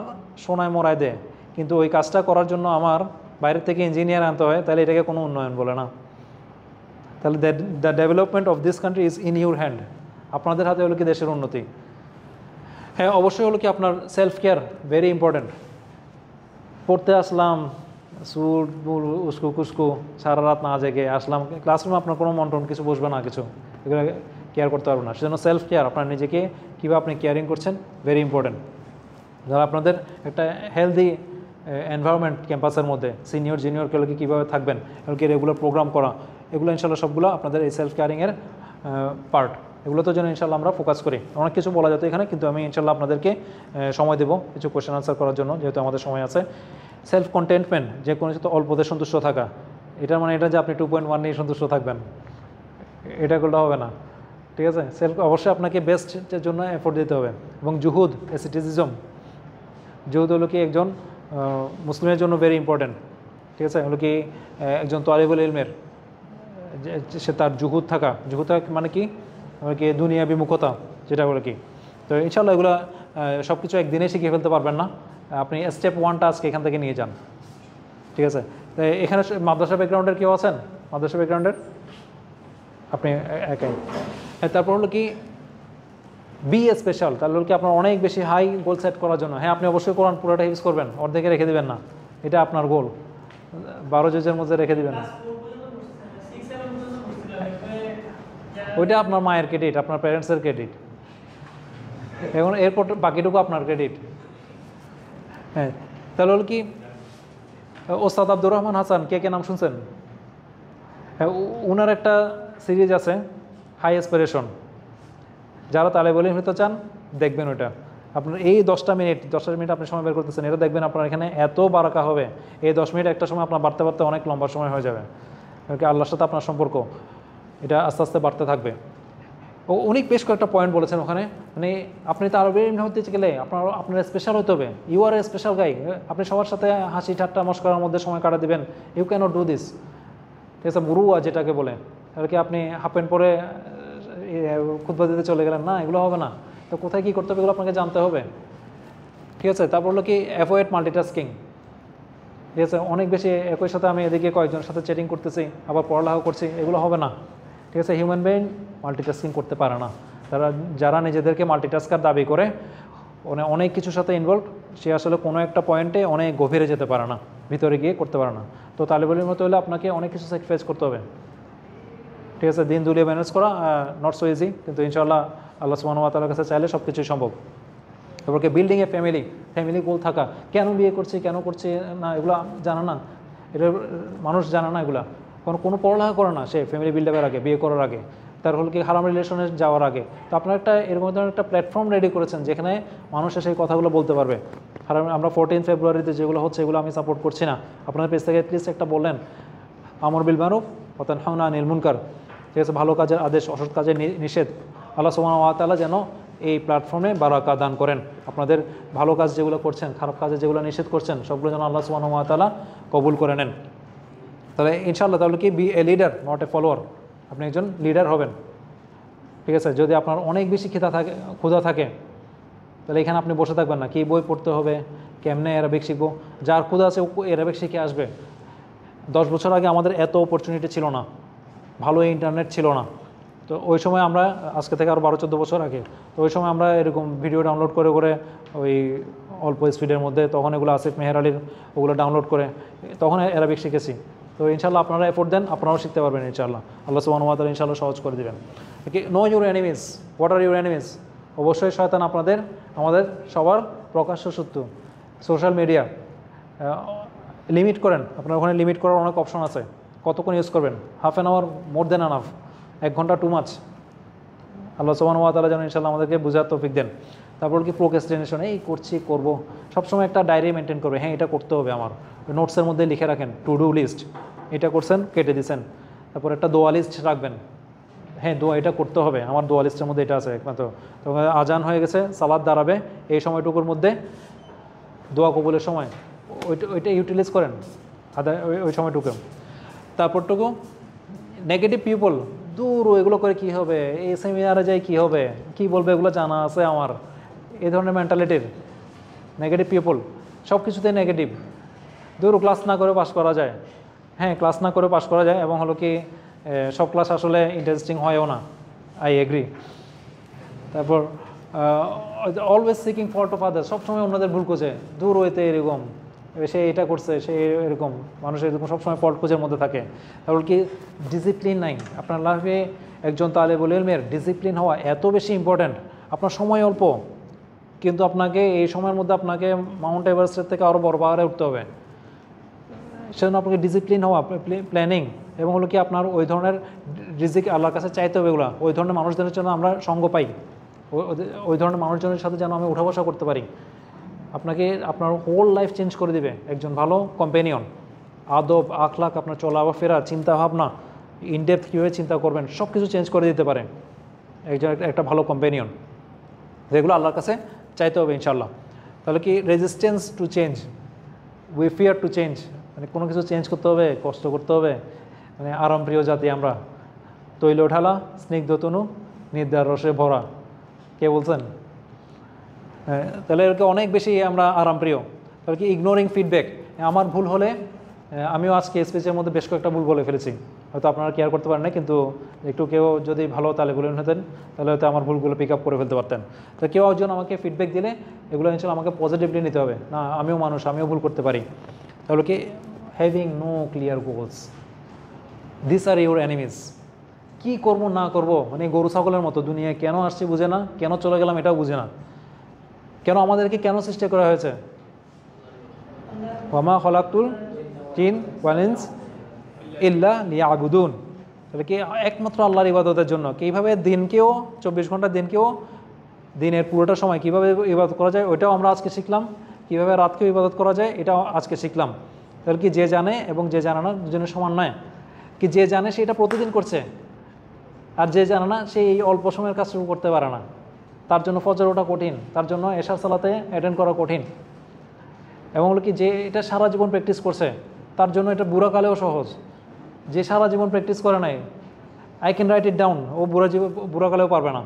সোনায় মরায় দেয়, কিন্তু ওই কাজটা করার জন্য আমার বাইরে থেকে ইঞ্জিনিয়ার আনতে হয়, তাহলে এটাকে কোনো উন্নয়ন বলে না। তাহলে the development of this country is in your hand. আপনাদের হাতে হলো কি দেশের উন্নতি। হ্যাঁ অবশ্যই হলো কি আপনার সেলফ কেয়ার ভেরি ইম্পর্ট্যান্ট। পড়তে আসলাম, সুট উস্কু কুস্কু, সারা রাত না জেগে আসলাম ক্লাসরুমে, আপনার কোনো মন্টন কিছু বসবে না, কিছু এগুলো কেয়ার করতে পারবো না। সেজন্য সেলফ কেয়ার, আপনার নিজেকে কীভাবে আপনি কেয়ারিং করছেন ভেরি ইম্পর্ট্যান্ট। যারা আপনাদের একটা হেলদি এনভায়রনমেন্ট ক্যাম্পাসের মধ্যে সিনিয়র জুনিয়রগুলোকে কীভাবে থাকবেন, এগুলোকে রেগুলার প্রোগ্রাম করা, এগুলো ইনশাল্লাহ সবগুলো আপনাদের এই সেলফ কেয়ারিংয়ের পার্ট। এগুলোতে যেন ইনশাল্লাহ আমরা ফোকাস করি। অনেক কিছু বলা যেত এখানে, কিন্তু আমি ইনশাল্লাহ আপনাদেরকে সময় দেবো কিছু কোয়েশ্চেন আনসার করার জন্য, যেহেতু আমাদের সময় আছে। সেলফ কন্টেন্টমেন্ট, যে কোনো কিছু অল্পতে সন্তুষ্ট থাকা, এটার মানে এটা যে আপনি 2.1 নিয়ে সন্তুষ্ট থাকবেন, এটা করলে হবে না। ঠিক আছে, সেলফ অবশ্যই আপনাকে বেস্টের জন্য এফোর্ট দিতে হবে। এবং জুহুদ, এসিটিজম, জুহুদ হলো কি একজন মুসলিমের জন্য ভেরি ইম্পর্ট্যান্ট। ঠিক আছে, হলো কি একজন তালিবুল ইলমের সে তার জুহুদ থাকা মানে কি দুনিয়া বিমুখতা, যেটা বলে কি। তো ইনশাল্লাহ এগুলো সব কিছু একদিনে শিখে ফেলতে পারবেন না, আপনি স্টেপ 1টা আজকে এখান থেকে নিয়ে যান। ঠিক আছে, তো এখানে মাদ্রাসা ব্যাকগ্রাউন্ডের কেউ আছেন? মাদ্রাসা ব্যাকগ্রাউন্ডের আপনি একাই। তারপর হলো কি বি স্পেশাল, তাহলে হলো কি আপনার অনেক বেশি হাই গোল সেট করার জন্য। হ্যাঁ আপনি অবশ্যই কোরআন পুরোটা ইউজ করবেন, অর্ধেকে রেখে দেবেন না, এটা আপনার গোল। 12 জজের মধ্যে রেখে দিবেন। ওইটা আপনার মায়ের ক্রেডিট, আপনার প্যারেন্টসের ক্রেডিট। এখন এরপর বাকিটুকু আপনার ক্রেডিট। হ্যাঁ, তাহলে হলো কি ওস্তাদ আব্দুর রহমান হাসান, কে নাম শুনছেন? হ্যাঁ, ওনার একটা সিরিজ আছে হাই এসপিরেশন। যারা তালেব ইলম হতে চান দেখবেন ওইটা। আপনার এই 10টা মিনিট আপনি সময় বের করতেছেন, এটা দেখবেন আপনার এখানে এত বারাকা হবে। এই 10 মিনিট একটা সময় আপনার বাড়তে বাড়তে অনেক লম্বা সময় হয়ে যাবে। আল্লাহর সাথে আপনার সম্পর্ক এটা আস্তে আস্তে বাড়তে থাকবে। উনি বেশ কয়েকটা পয়েন্ট বলেছেন ওখানে, মানে আপনি তো আরবি ইলম হতে গেলে আপনার স্পেশাল হতে হবে। ইউ আর এ স্পেশাল গাই। আপনি সবার সাথে হাসি ঠাট্টা মস্করার মধ্যে সময় কাটা দিবেন, ইউ ক্যানট ডু দিস। ঠিক আছে, মুরুয়া যেটাকে বলে, আর কি আপনি হাফ প্যান্ট পরে খুতবা দিতে চলে গেলেন, না, এগুলো হবে না। তো কোথায় কী করতে হবে এগুলো আপনাকে জানতে হবে। ঠিক আছে, তারপর হলো কি অ্যাভয়েড মাল্টিটাস্কিং। ঠিক আছে, অনেক বেশি একই সাথে আমি এদিকে কয়েকজনের সাথে চ্যাটিং করতেছি, আবার পড়ালেখা করছি, এগুলো হবে না। ঠিক আছে, হিউম্যান বিইং মাল্টিটাস্কিং করতে পারে না। যারা নিজেদেরকে মাল্টিটাস্কার দাবি করে, অনেক কিছুর সাথে ইনভলভ, সে আসলে কোনো একটা পয়েন্টে অনেক গভীরে যেতে পারে না, ভিতরে গিয়ে করতে পারে না। তো তালেবুল ইলম হতে হলে আপনাকে অনেক কিছু স্যাক্রিফাইস করতে হবে। ঠিক আছে, দিন দুলিয়ে ম্যানেজ করা নট সো ইজি, কিন্তু ইনশাআল্লাহ আল্লাহ সুবহানাহু ওয়া তাআলার কাছে চাইলে সব কিছুই সম্ভব। তারপরকে বিল্ডিং এ ফ্যামিলি গোল থাকা, কেন বিয়ে করছি কেন করছি না, এগুলো জানা না, এটা মানুষ জানা না। এগুলা কোনো পড়ালেখা করে না সে ফ্যামিলি বিল্ড আপের আগে, বিয়ে করার আগে, তার হল কি হারাম রিলেশনে যাওয়ার আগে। তো আপনার একটা এরকম ধরনের একটা প্ল্যাটফর্ম রেডি করেছেন যেখানে মানুষের সেই কথাগুলো বলতে পারবে। আমরা 14 ফেব্রুয়ারিতে যেগুলো হচ্ছে এগুলো আমি সাপোর্ট করছি না, আপনার পেজ থেকে অ্যাটলিস্ট একটা বললেন আমর বিল মারুফ ওয়া তানহাউনা আনিল মুনকার। ঠিক আছে, ভালো কাজের আদেশ, অসৎ কাজের নিষেধ। আল্লাহ সুবহানাহু ওয়া তাআলা যেন এই প্ল্যাটফর্মে বারাকা দান করেন। আপনাদের ভালো কাজ যেগুলো করছেন, খারাপ কাজে যেগুলো নিষেধ করছেন, সবগুলো যেন আল্লাহ সুবহানাহু ওয়া তাআলা কবুল করে নেন। তাহলে ইনশাআল্লাহ তাহলে কি be a leader not a follower, আপনি একজন লিডার হবেন। ঠিক আছে, যদি আপনার অনেক বেশি ক্ষুধা থাকে তাহলে এখানে আপনি বসে থাকবেন না, কি বই পড়তে হবে, কেমনে অ্যারাবিক শিখবো। যার ক্ষুধা আছে অ্যারাবিক শিখে আসবে। 10 বছর আগে আমাদের এত অপরচুনিটি ছিল না, ভালো ইন্টারনেট ছিল না। তো ওই সময় আমরা, আজকে থেকে আরও 12-14 বছর আগে, তো ওই সময় আমরা এরকম ভিডিও ডাউনলোড করে ওই অল্প স্পিডের মধ্যে, তখন এগুলো আসিফ মেহের আলীর ওগুলো ডাউনলোড করে তখন অ্যারাবিক শিখেছি। তো ইনশাআল্লাহ আপনারা এফোর্ট দেন, আপনারাও শিখতে পারবেন ইনশাআল্লাহ। আল্লাহ সুবহানাহু ওয়া তাআলা ইনশাআল্লাহ সহজ করে দেবেন। No your enemies. What are your enemies? অবশ্যই শয়তান আমাদের সবার প্রকাশ্য শত্রু। সোশ্যাল মিডিয়া লিমিট করেন, আপনার ওখানে লিমিট করার অনেক অপশন আছে। কতক্ষণ ইউজ করবেন? Half an hour more than enough, 1 ঘন্টা টু মাচ। আল্লাহ সুবহানাহু ওয়া তাআলা যেন ইনশাআল্লাহ আমাদেরকে বুঝার তৌফিক দেন। তারপর কি প্রোক্রাস্টিনেশন, এই করব, সবসময় একটা ডায়েরি মেনটেন করবে, হ্যাঁ এটা করতে হবে আমার, নোটসের মধ্যে লিখে রাখেন টু ডু লিস্ট, এটা করছেন কেটে দিচ্ছেন। তারপর একটা দোয়া লিস্ট রাখবেন, হ্যাঁ দোয়া এটা করতে হবে, আমার দোয়া লিস্টের মধ্যে এটা আছে একমাত্র। তো আজান হয়ে গেছে, সালাত দাঁড়াবে, এই সময়টুকুর মধ্যে দোয়া কবুলের সময় ওইটা ইউটিলাইজ করেন ওই সময়টুকু। তারপরটুকু নেগেটিভ পিপল দূর, এগুলো করে কি হবে, এই সেমিনারে যাই কি হবে, কি বলবে, এগুলো জানা আছে আমার, এই ধরনের মেন্টালিটির নেগেটিভ পিপল, সব কিছুতেই নেগেটিভ। দূর, ক্লাস না করে পাস করা যায়, হ্যাঁ ক্লাস না করে পাস করা যায়, এবং হলো কি সব ক্লাস আসলে ইন্টারেস্টিং হয়ও না, আই এগ্রি। তারপর always seeking fault of others, সবসময় অন্যদের ভুল খুঁজে, দূর হইতে এরকম, সে এটা করছে, সে এরকম, মানুষ এরকম সবসময় ফল্ট খুঁজের মধ্যে থাকে। তারপর কি ডিসিপ্লিন নাই আপনার লাইফে। একজন তালেবুল ইলমের ডিসিপ্লিন হওয়া এত বেশি ইম্পর্ট্যান্ট। আপনার সময় অল্প, কিন্তু আপনাকে এই সময়ের মধ্যে আপনাকে মাউন্ট এভারেস্টের থেকে আরও বড় পাহাড়ে উঠতে হবে। সেজন্য আপনাকে ডিসিপ্লিন হওয়া, প্ল্যানিং, এবং হলো কি আপনার ওই ধরনের রিজিক আল্লাহর কাছে চাইতে হবে। এগুলো ওই ধরনের মানুষদের জন্য আমরা সঙ্গ পাই, ওই ধরনের মানুষজনের সাথে যেন আমি উঠা বসা করতে পারি। আপনাকে আপনার হোল লাইফ চেঞ্জ করে দিবে একজন ভালো কম্পেনিয়ন। আদব, আখলাক, আপনার চলাফেরা, চিন্তা ভাবনা, ইনডেপথ কীভাবে চিন্তা করবেন, সব কিছু চেঞ্জ করে দিতে পারে একজন একটা ভালো কম্পেনিয়ন। যেগুলো আল্লাহর কাছে চাইতে হবে ইনশাআল্লাহ। তাহলে কি resistance to change, we fear to change, মানে কোনো কিছু চেঞ্জ করতে হবে, কষ্ট করতে হবে, মানে আরামপ্রিয় জাতি আমরা। তৈল ঢালা স্নিগ্ধ তনু নিদ্রার রসে ভরা, কে বলছেন? তাহলে এরকম অনেক বেশি আমরা আরামপ্রিয়। তাহলে কি ইগনোরিং ফিডব্যাক, আমার ভুল হলে, আমিও আজকে স্পিচের মধ্যে বেশ কয়েকটা ভুল বলে ফেলেছি, হয়তো আপনারা কেয়ার করতে পারেন না, কিন্তু একটু কেউ যদি ভালো তালেবুল ইলম হতেন তাহলে হয়তো আমার ভুলগুলো পিক আপ করে ফেলতে পারতেন। তো কেউ একজন আমাকে ফিডব্যাক দিলে এগুলো ইনশাআল্লাহ আমাকে পজিটিভলি নিতে হবে, না আমিও মানুষ, আমিও ভুল করতে পারি। তাহলে কি having no clear goals, this are your enemies. কী করবো না করব, মানে গরু ছাগলের মতো দুনিয়ায় কেন আসছি বুঝে না, কেন চলে গেলাম এটাও বুঝে না, কেন আমাদেরকে কেন সৃষ্টি করা হয়েছে। ওয়ামা খলাকুল জিন ওয়াল ইনস ইল্লা লিয়াবুদুন, তাহলে কি একমাত্র আল্লাহর ইবাদতের জন্য। কীভাবে দিনকেও 24 ঘন্টা দিনকেও দিনের পুরোটা সময় কীভাবে ইবাদত করা যায় ওইটাও আমরা আজকে শিখলাম, কীভাবে রাতকেও ইবাদত করা যায় এটাও আজকে শিখলাম। তাহলে কি যে জানে এবং যে জানে না দুজনের সমান নয়, কি যে জানে সে এটা প্রতিদিন করছে, আর যে জানে না সে এই অল্প সময়ের কাজ শুরু করতে পারে না, তার জন্য ফজর ওঠা কঠিন, তার জন্য এশার সালাতে অ্যাটেন্ড করা কঠিন। এবং হলো কি যে এটা সারা জীবন প্র্যাকটিস করছে তার জন্য এটা বুড়াকালেও সহজ। যে সারা জীবন প্র্যাকটিস করে নাই, I can write it down, ও বুড়াকালেও পারবে না।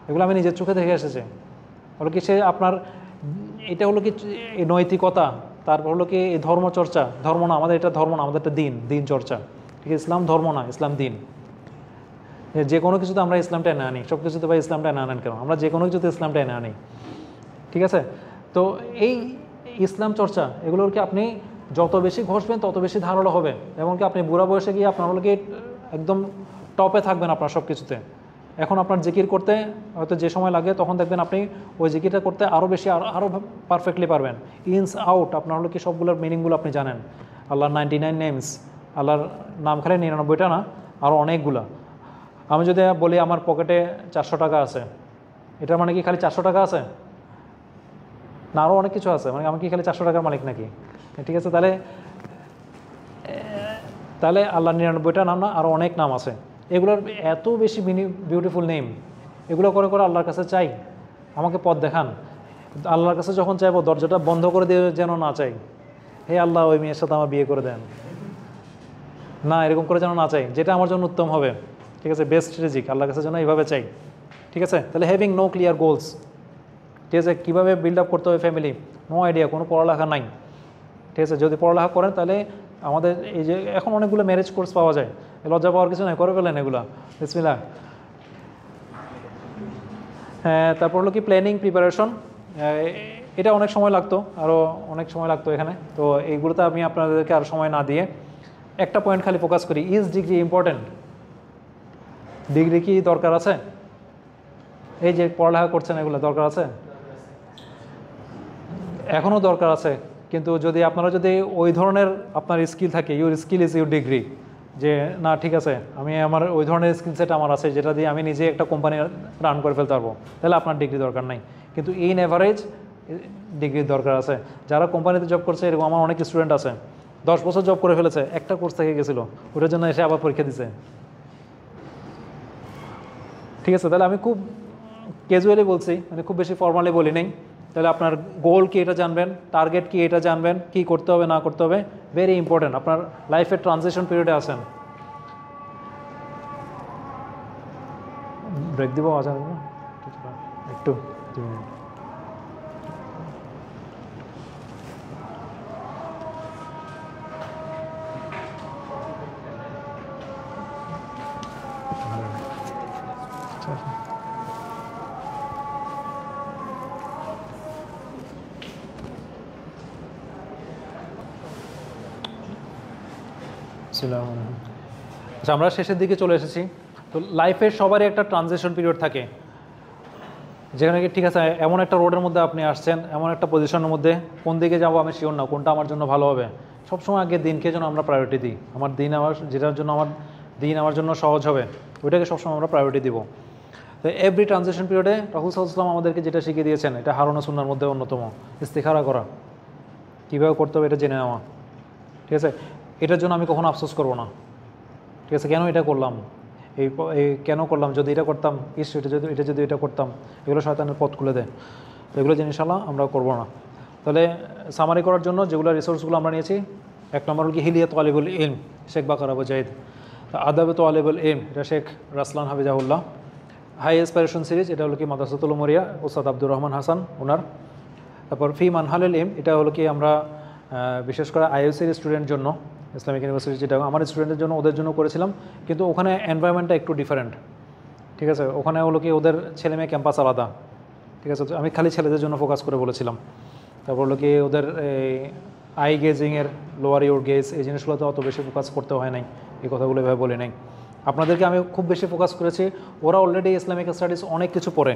এগুলো আমি নিজের চোখে দেখে এসেছি। হলো কি সে আপনার এটা হলো কি এই নৈতিকতা, তারপর হলো কি এই ধর্মচর্চা, ধর্ম না আমাদের, এটা ধর্ম না আমাদের, এটা দিন চর্চা। ঠিক আছে, ইসলাম ধর্ম না, ইসলাম দিন। যে কোনো কিছুতে আমরা ইসলামটা এনে আনি, সব কিছুতে ভাই ইসলামটা এনে আনেন কেন, আমরা যে কোনো কিছুতে ইসলামটা এনে আনি। ঠিক আছে, তো এই ইসলাম চর্চা এগুলোর কি আপনি যত বেশি ঘষবেন তত বেশি ধারালো হবে, এমনকি আপনি বুড়া বয়সে গিয়ে আপনার হলো কি একদম টপে থাকবেন আপনার সব কিছুতে। এখন আপনার জিকির করতে হয়তো যে সময় লাগে তখন দেখবেন আপনি ওই জিকিরটা করতে আরও বেশি আরও পারফেক্টলি পারবেন। ইনস আউট আপনার হলো কি সবগুলোর মিনিংগুলো আপনি জানেন। আল্লাহর 99 নেমস, আল্লাহর নাম খালি 99টা না, আরও অনেকগুলা। আমি যদি বলি আমার পকেটে 400 টাকা আছে, এটা মানে কি খালি 400 টাকা আছে না, আরও অনেক কিছু আছে, মানে আমি কি খালি 400 টাকার মালিক নাকি? ঠিক আছে, তাহলে আল্লাহর 99টা নাম না, আরও অনেক নাম আছে। এগুলোর এত বেশি বিউটিফুল নেম, এগুলো করে করে আল্লাহর কাছে চাই আমাকে পথ দেখান। আল্লাহর কাছে যখন চাইবো দরজাটা বন্ধ করে দিয়ে যেন না চাই, হে আল্লাহ ওই মেয়ের সাথে আমার বিয়ে করে দেন, না এরকম করে যেন না চাই, যেটা আমার জন্য উত্তম হবে। ঠিক আছে, বেস্ট স্ট্র্যাটেজিক আল্লাহর কাছে যেন এইভাবে চাই। ঠিক আছে, তাহলে হ্যাভিং নো ক্লিয়ার গোলস। ঠিক আছে, কীভাবে বিল্ড আপ করতে হবে ফ্যামিলি, নো আইডিয়া, কোনো পড়ালেখা নাই। ঠিক আছে, যদি পড়ালেখা করেন তাহলে আমাদের এই যে এখন অনেকগুলো ম্যারেজ কোর্স পাওয়া যায়, লজ্জা পাওয়ার কিছু নাই, করে ফেলেন এগুলা, বিসমিল্লাহ। হ্যাঁ, তারপর হলো কি প্ল্যানিং প্রিপারেশন, এটা অনেক সময় লাগতো, আরও অনেক সময় লাগতো এখানে। তো এইগুলোতে আমি আপনাদেরকে আর সময় না দিয়ে একটা পয়েন্ট খালি ফোকাস করি, ইজ ডিগ্রি ইম্পর্টেন্ট? ডিগ্রি কি দরকার আছে? এই যে পড়ালেখা করছেন এগুলো দরকার আছে? এখনও দরকার আছে, কিন্তু যদি আপনারা যদি ওই ধরনের আপনার স্কিল থাকে, your skill is your degree, যে না ঠিক আছে আমি আমার ওই ধরনের স্কিল সেট আমার আছে যেটা দিয়ে আমি নিজে একটা কোম্পানি রান করে ফেলতে পারবো, তাহলে আপনার ডিগ্রি দরকার নাই। কিন্তু ইন অ্যাভারেজ ডিগ্রির দরকার আছে। যারা কোম্পানিতে জব করছে এরকম আমার অনেক স্টুডেন্ট আছে, 10 বছর জব করে ফেলেছে, একটা কোর্স থেকে গেছিলো, ওটার জন্য এসে আবার পরীক্ষা দিছে। ঠিক আছে, তাহলে আমি খুব ক্যাজুয়ালি বলছি, মানে খুব বেশি ফর্মালি বলি নেই। তাহলে আপনার গোল কি এটা জানবেন, টার্গেট কি এটা জানবেন, কি করতে হবে না করতে হবে, ভেরি ইম্পর্টেন্ট। আপনার লাইফের ট্রানজিশন পিরিয়ডে আছেন। ব্রেক দিব আজ একটু 2 মিনিট। আচ্ছা, আমরা শেষের দিকে চলে এসেছি। তো লাইফের সবারই একটা ট্রানজিশন পিরিয়ড থাকে, যেখানে কি ঠিক আছে এমন একটা রোডের মধ্যে আপনি আসছেন, এমন একটা পজিশনের মধ্যে, কোন দিকে যাবো আমি শিওর না, কোনটা আমার জন্য ভালো হবে। সবসময় আগে দিনকে যেন আমরা প্রায়োরিটি দিই, আমার দিন আমার যেটার জন্য আমার দিন আমার জন্য সহজ হবে ওইটাকে সবসময় আমরা প্রায়োরিটি দিব। তো এভরি ট্রানজিশন পিরিয়ডে রাসূল সাল্লাল্লাহু আলাইহি ওয়াসাল্লাম আমাদেরকে যেটা শিখিয়ে দিয়েছেন, এটা হারুনা সুন্নাহর মধ্যে অন্যতম, ইস্তিখারা করা, কীভাবে করতে হবে এটা জেনে নেওয়া। ঠিক আছে, এটার জন্য আমি কখনো আফসোস করবো না। ঠিক আছে, কেন এটা করলাম, এই কেন করলাম, যদি এটা করতাম, এটা যদি এটা করতাম, এগুলো শয়তানের পথ খুলে দেয়। তো এগুলো যে ইনশাআল্লাহ আমরা করবো না। তাহলে সামারি করার জন্য যেগুলো রিসোর্সগুলো আমরা নিয়েছি, 1 নম্বর হল কি হিলিয়া তালিবুল ইলম, শেখ বাকার আবু জাহিদ। আদাবে তালিবুল ইলম, এটা শেখ রাসলান হাফিজাহুল্লাহ। হাই এসপাইরেশন সিরিজ, এটা হলো কি মাদ্রাসাতুল উমরিয়া, ওস্তাদ আব্দুর রহমান হাসান ওনার। তারপর ফি মানহালুল ইলম, এটা হলো কি আমরা বিশেষ করে আইইউসির স্টুডেন্ট জন্য, ইসলামিক ইউনিভার্সিটি, যেটা আমার স্টুডেন্টের জন্য ওদের জন্য করেছিলাম, কিন্তু ওখানে এনভায়রনমেন্টটা একটু ডিফারেন্ট। ঠিক আছে, ওখানে হলো কি ওদের ছেলে মেয়ে ক্যাম্পাস আলাদা। ঠিক আছে, আমি খালি ছেলেদের জন্য ফোকাস করে বলেছিলাম। তারপর হলো কি ওদের আই গেজিংয়ের লোয়ার ইউর গেজ, এই জিনিসগুলোতে অত বেশি ফোকাস করতে হয় নাই, এই কথাগুলো এভাবে বলি নাই। আপনাদেরকে আমি খুব বেশি ফোকাস করেছি, ওরা অলরেডি ইসলামিক স্টাডিজ অনেক কিছু পড়ে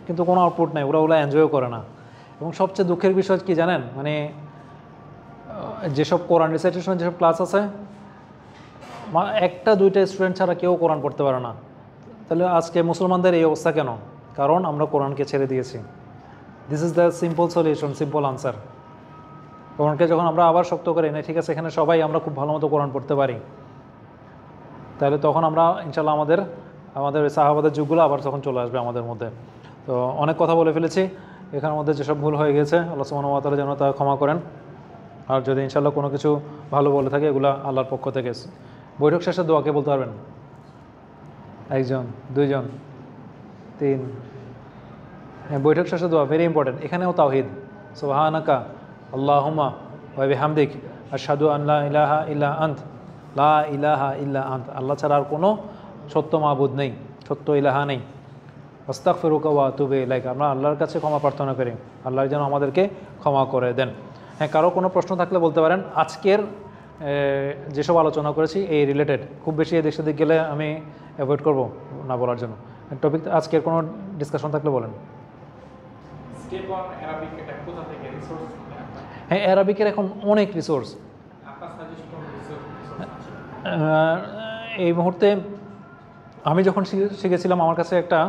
কিন্তু কোনো আউটপুট নাই, ওরা এনজয়ও করে না। এবং সবচেয়ে দুঃখের বিষয় কি জানেন, মানে যেসব কোরআন রিসাইটেশন যেসব ক্লাস আছে, একটা দুইটা স্টুডেন্ট ছাড়া কেউ কোরআন পড়তে পারে না। তাহলে আজকে মুসলমানদের এই অবস্থা কেন? কারণ আমরা কোরআনকে ছেড়ে দিয়েছি। This is the simple solution, simple answer. কোরআনকে যখন আমরা আবার শক্ত করি না, ঠিক আছে এখানে সবাই আমরা খুব ভালো মতো কোরআন পড়তে পারি, তাহলে তখন আমরা ইনশাল্লাহ আমাদের সাহাবাদের যুগগুলো আবার তখন চলে আসবে আমাদের মধ্যে। তো অনেক কথা বলে ফেলেছি, এখানের মধ্যে যেসব ভুল হয়ে গেছে আল্লাহ সুবহানাহু ওয়া তাআলা যেন তা ক্ষমা করেন। আর যদি ইনশাল্লাহ কোনো কিছু ভালো বলে থাকে এগুলো আল্লাহর পক্ষ থেকে। বৈঠক শেষে দোয়াকে বলতে পারবেন? একজন, দুইজন, তিন। হ্যাঁ, বৈঠক শেষে দোয়া ভেরি ইম্পর্টেন্ট। এখানেও তাওহীদ, সুবহানাকা আল্লাহুম্মা ওয়া বিহামদিক আশহাদু আন লা ইলাহা ইল্লা আন্ত, লা ইলাহা ইল্লা আন্ত, আল্লাহ ছাড়া আর কোনো সত্য মাবুদ নেই, সত্য ইলাহা নেই। আস্তাগফিরুকা ওয়া আতুবু ইলাইক, আমরা আল্লাহর কাছে ক্ষমা প্রার্থনা করি, আল্লাহ যেন আমাদেরকে ক্ষমা করে দেন। হ্যাঁ, কারো কোনো প্রশ্ন থাকলে বলতে পারেন। আজকের যেসব আলোচনা করেছি এই রিলেটেড, খুব বেশি এদিক সেদিক গেলে আমি অ্যাভয়েড করব না বলার জন্য। টপিক আজকের কোনো ডিসকাশন থাকলে বলেন। হ্যাঁ, অ্যারাবিকের এখন অনেক রিসোর্স। এই মুহূর্তে আমি যখন শিখেছিলাম আমার কাছে একটা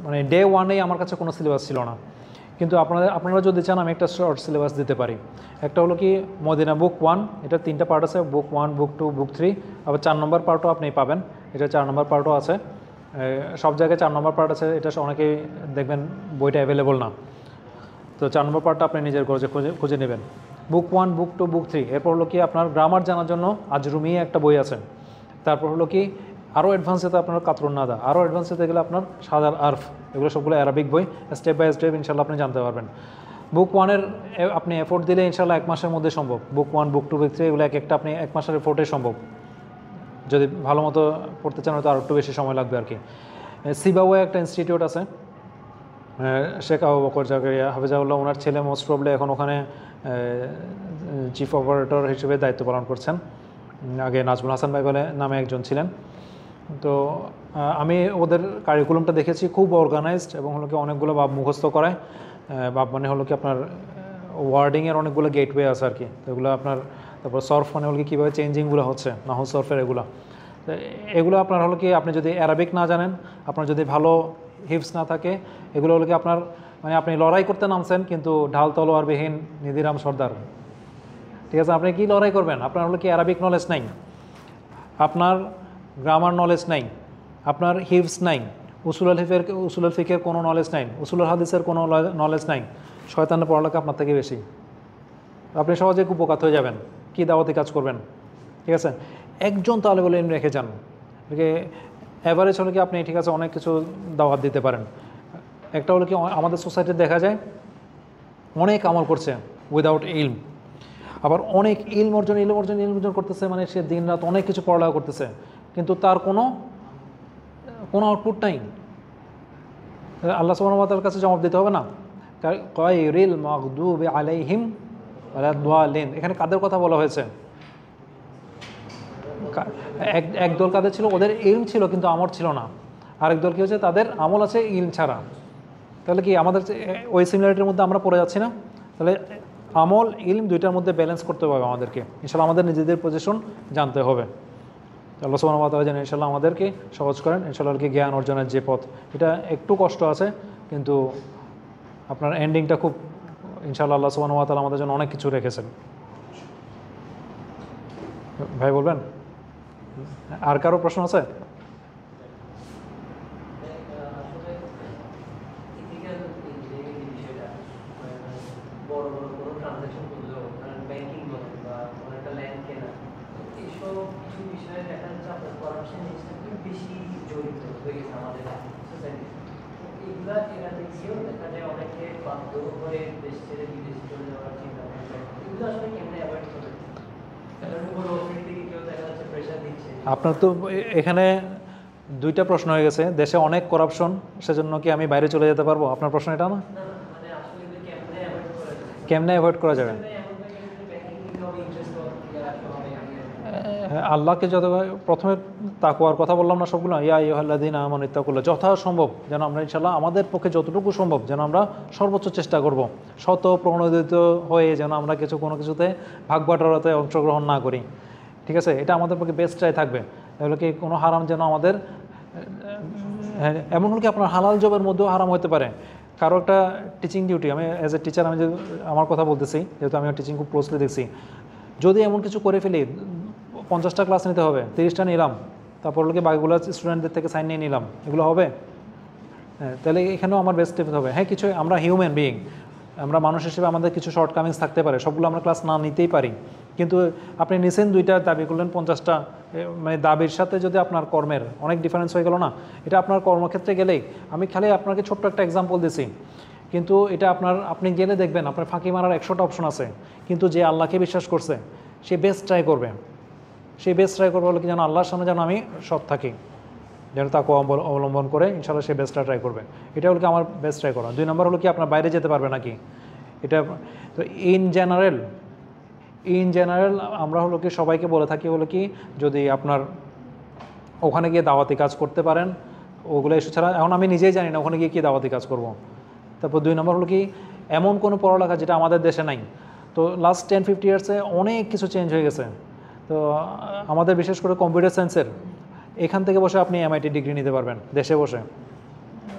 মানে ডে ওয়ানেই আমার কাছে কোনো সিলেবাস ছিল না, কিন্তু আপনারা যদি চান আমি একটা শর্ট সিলেবাস দিতে পারি। একটা হলো কি মদিনা বুক 1, এটা 3টা পার্ট আছে, বুক 1, বুক 2, বুক 3, আবার 4 নম্বর পার্টও আপনি পাবেন, এটা 4 নম্বর পার্টও আছে। সব জায়গায় 4 নম্বর পার্ট আছে, এটা অনেকেই দেখবেন বইটা অ্যাভেলেবল না, তো 4 নম্বর পার্টটা আপনি নিজের খুঁজে নেবেন। বুক 1, বুক 2, বুক 3, এরপর হলো কি আপনার গ্রামার জানার জন্য আজরুমি একটা বই আছে। তারপর হলো কি আরও অ্যাডভান্সেতে আপনার কাতরুন নাদা, আরও অ্যাডভান্সেতে গেলে আপনার সাদার আরফ, এগুলো সবগুলো অ্যারাবিক বই, স্টেপ বাই স্টেপ ইনশাল্লাহ আপনি জানতে পারবেন। বুক 1-এর আপনি এফোর্ট দিলে ইনশাল্লাহ 1 মাসের মধ্যে সম্ভব। বুক 1, বুক 2, বুক 3 এগুলো একটা আপনি 1 মাসের এফোর্টে সম্ভব। যদি ভালো মতো পড়তে চান হয়তো আরও একটু বেশি সময় লাগবে আর কি। সিবাওয়ে একটা ইনস্টিটিউট আছে, শেখ আবু বকর জাকারিয়া হাফিজাহুল্লাহ, ওনার ছেলে মোস্ট প্রবলি এখন ওখানে চিফ অপারেটর হিসেবে দায়িত্ব পালন করছেন। আগে নাজমুল হাসান ভাই বলে নামে একজন ছিলেন। তো আমি ওদের কারিকুলামটা দেখেছি, খুব অর্গানাইজড এবং হলো কি অনেকগুলো ভাব মুখস্থ করায়। ভাব মানে হলো কি আপনার ওয়ার্ডিংয়ের অনেকগুলো গেটওয়ে আছে আর কি, তো এগুলো আপনার। তারপর সর্ফ মানে হলো কি কীভাবে চেঞ্জিংগুলো হচ্ছে, নাহু সর্ফের এগুলো আপনার হলো কি আপনি যদি অ্যারাবিক না জানেন, আপনার যদি ভালো হিপস না থাকে, এগুলো হলো কি আপনার মানে আপনি লড়াই করতে নামছেন কিন্তু ঢাল তলোয়ারবিহীন নিধিরাম সর্দার, ঠিক আছে? আপনি কি লড়াই করবেন? আপনার হলো কি অ্যারাবিক নলেজ নাই, আপনার গ্রামার নলেজ নাই, আপনার হিপস নাই, উসুল ফিকের কোনো নলেজ নাই, উসুল হাদিসের কোনো নলেজ নাই, শয়তানের পড়ালেখা আপনার থেকে বেশি, আপনি সহজে কুপকাত হয়ে যাবেন। কি দাওয়াতি কাজ করবেন? ঠিক আছে, একজন তালেবুল ইলম রেখে যান, অ্যাভারেজ হলে কি আপনি ঠিক আছে অনেক কিছু দাওয়াত দিতে পারেন। একটা হলো কি আমাদের সোসাইটিতে দেখা যায় অনেক আমল করছে উইদাউট ইলম, আবার অনেক ইলম অর্জন করতেছে, মানে সে দিন রাত অনেক কিছু পড়ালেখা করতেছে কিন্তু তার কোনো আউটপুট নাই। আল্লাহ সুবহানাহু ওয়া তাআলার কাছে জবাব দিতে হবে না? গায়রিল মাগদুবি আলাইহিম ওয়ালাদ-দাল্লিন, এখানে কাদের কথা বলা হয়েছে? একদল কাদের ছিল? ওদের ইলম ছিল কিন্তু আমল ছিল না। আরেক দল কি হচ্ছে? তাদের আমল আছে ইলম ছাড়া। তাহলে কি আমাদের ওই সিমিলারিটির মধ্যে আমরা পড়ে যাচ্ছি না? তাহলে আমল ইলম দুইটার মধ্যে ব্যালেন্স করতে হবে আমাদেরকে। ইনশাআল্লাহ আমাদের নিজেদের পজিশন জানতে হবে। আল্লাহ সুবহানাহু ওয়া তাআলা যেন ইনশাআল্লাহ আমাদেরকে সহজ করেন। ইনশাআল্লাহ জ্ঞান অর্জনের যে পথ, এটা একটু কষ্ট আছে কিন্তু আপনার এন্ডিংটা খুব ইনশাআল্লাহ আল্লাহ সুবহানাহু ওয়া তাআলা আমাদের জন্য অনেক কিছু রেখেছেন। ভাই বলবেন? আর কারো প্রশ্ন আছে? আপনার তো এখানে দুইটা প্রশ্ন হয়ে গেছে, দেশে অনেক করাপশন, সেজন্য কি আমি বাইরে চলে যেতে পারবো? আপনার প্রশ্ন এটা না? কেমনে অ্যাভয়েড করা যাবে? আল্লাহকে যত প্রথমে তাকওয়ার কথা বললাম না সবগুলো, ইয়া আইয়ুহাল্লাযীনা আমানু ইত্তাকুল্লাহ, যথাসম্ভব যেন আমরা ইনশাআল্লাহ আমাদের পক্ষে যতটুকু সম্ভব যেন আমরা সর্বোচ্চ চেষ্টা করব, শত প্রণোদিত হয়ে যেন আমরা কোনো কিছুতে ভাগ বাটোয়ারাতে অংশগ্রহণ না করি। ঠিক আছে, এটা আমাদের পক্ষে বেস্টটাই থাকবে। তাহলে কি কোনো হারাম যেন আমাদের, এমন হলো কি আপনার হালাল জবের মধ্যেও হারাম হতে পারে। কারো একটা টিচিং ডিউটি, আমি অ্যাজ এ টিচার আমি যে আমার কথা বলতেছি, যেহেতু আমি টিচিং খুব ক্লোজলি দেখছি, যদি এমন কিছু করে ফেলি 50টা ক্লাস নিতে হবে, 30টা নিলাম, তারপর লোকে বাকিগুলো স্টুডেন্টদের থেকে সাইন নিয়ে নিলাম, এগুলো হবে? হ্যাঁ, তাহলে এখানেও আমার বেস্ট টিপস হবে। হ্যাঁ, কিছু আমরা হিউম্যান বিইং, আমরা মানুষ হিসেবে আমাদের কিছু শর্টকামিংস থাকতে পারে, সবগুলো আমরা ক্লাস না নিতেই পারি। কিন্তু আপনি নিছেন 2টা, দাবি করলেন 50টা, মানে দাবির সাথে যদি আপনার কর্মের অনেক ডিফারেন্স হয়ে গেল না, এটা আপনার কর্মক্ষেত্রে গেলেই, আমি খালি আপনাকে ছোট্ট একটা এক্সাম্পল দিছি, কিন্তু এটা আপনি গেলে দেখবেন আপনার ফাঁকি মারার 100টা অপশন আছে, কিন্তু যে আল্লাহকে বিশ্বাস করছে সে বেস্ট ট্রাই করবে, বলে কি যেন আল্লাহর সামনে যেন আমি সৎ থাকি, যেন তাকে অবলম্বন করে ইনশাআল্লাহ সে বেস্টটা ট্রাই করবে। এটা হলো কি আমার বেস্ট ট্রাই করা। 2 নম্বর হলো কি আপনার বাইরে যেতে পারবে নাকি, এটা তো ইন জেনারেল আমরা হলো কি সবাইকে বলে থাকি হলো কি, যদি আপনার ওখানে গিয়ে দাওয়াতি কাজ করতে পারেন, ওগুলো ইস্যু ছাড়া, এখন আমি নিজেই জানি না ওখানে গিয়ে কী দাওয়াতি কাজ করব। তারপর 2 নম্বর হলো কি এমন কোনো পড়ালেখা যেটা আমাদের দেশে নাই। তো লাস্ট 10-50 ইয়ার্সে অনেক কিছু চেঞ্জ হয়ে গেছে। তো আমাদের বিশেষ করে কম্পিউটার সায়েন্সের, এখান থেকে বসে আপনি MIT ডিগ্রি নিতে পারবেন দেশে বসে,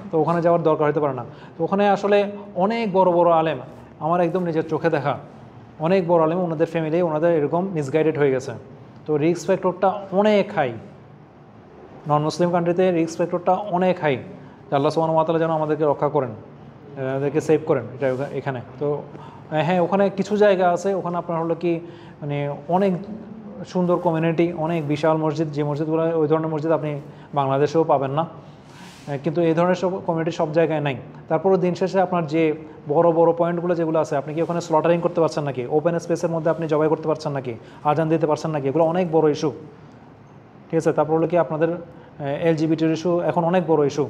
তো ওখানে যাওয়ার দরকার হতে পারে না। তো ওখানে আসলে অনেক বড় বড় আলেম, আমার একদম নিজের চোখে দেখা অনেক বড় আলেম, ওনাদের ফ্যামিলি ওনাদের এরকম মিসগাইডেড হয়ে গেছে। তো রিস্ক ফ্যাক্টরটা অনেক হাই, নন মুসলিম কান্ট্রিতে রিস্ক ফ্যাক্টরটা অনেক হাই। আল্লাহ সুবহানাহু ওয়া তাআলা যেন আমাদেরকে রক্ষা করেন, আমাদেরকে সেভ করেন এটা এখানে। তো হ্যাঁ, ওখানে কিছু জায়গা আছে, ওখানে আপনার হলো কি মানে অনেক সুন্দর কমিউনিটি, অনেক বিশাল মসজিদ, যে মসজিদগুলো ওই ধরনের মসজিদ আপনি বাংলাদেশেও পাবেন না, কিন্তু এই ধরনের সব কমিউনিটি সব জায়গায় নাই। তারপরও দিন শেষে আপনার যে বড় বড় পয়েন্টগুলো যেগুলো আছে, আপনি কি ওখানে স্লটারিং করতে পারছেন নাকি, ওপেন স্পেসের মধ্যে আপনি জবাই করতে পারছেন নাকি, আজান দিতে পারছেন নাকি, এগুলো অনেক বড় ইস্যু। ঠিক আছে, তারপর হলো কি আপনাদের LGBTর ইস্যু এখন অনেক বড় ইস্যু।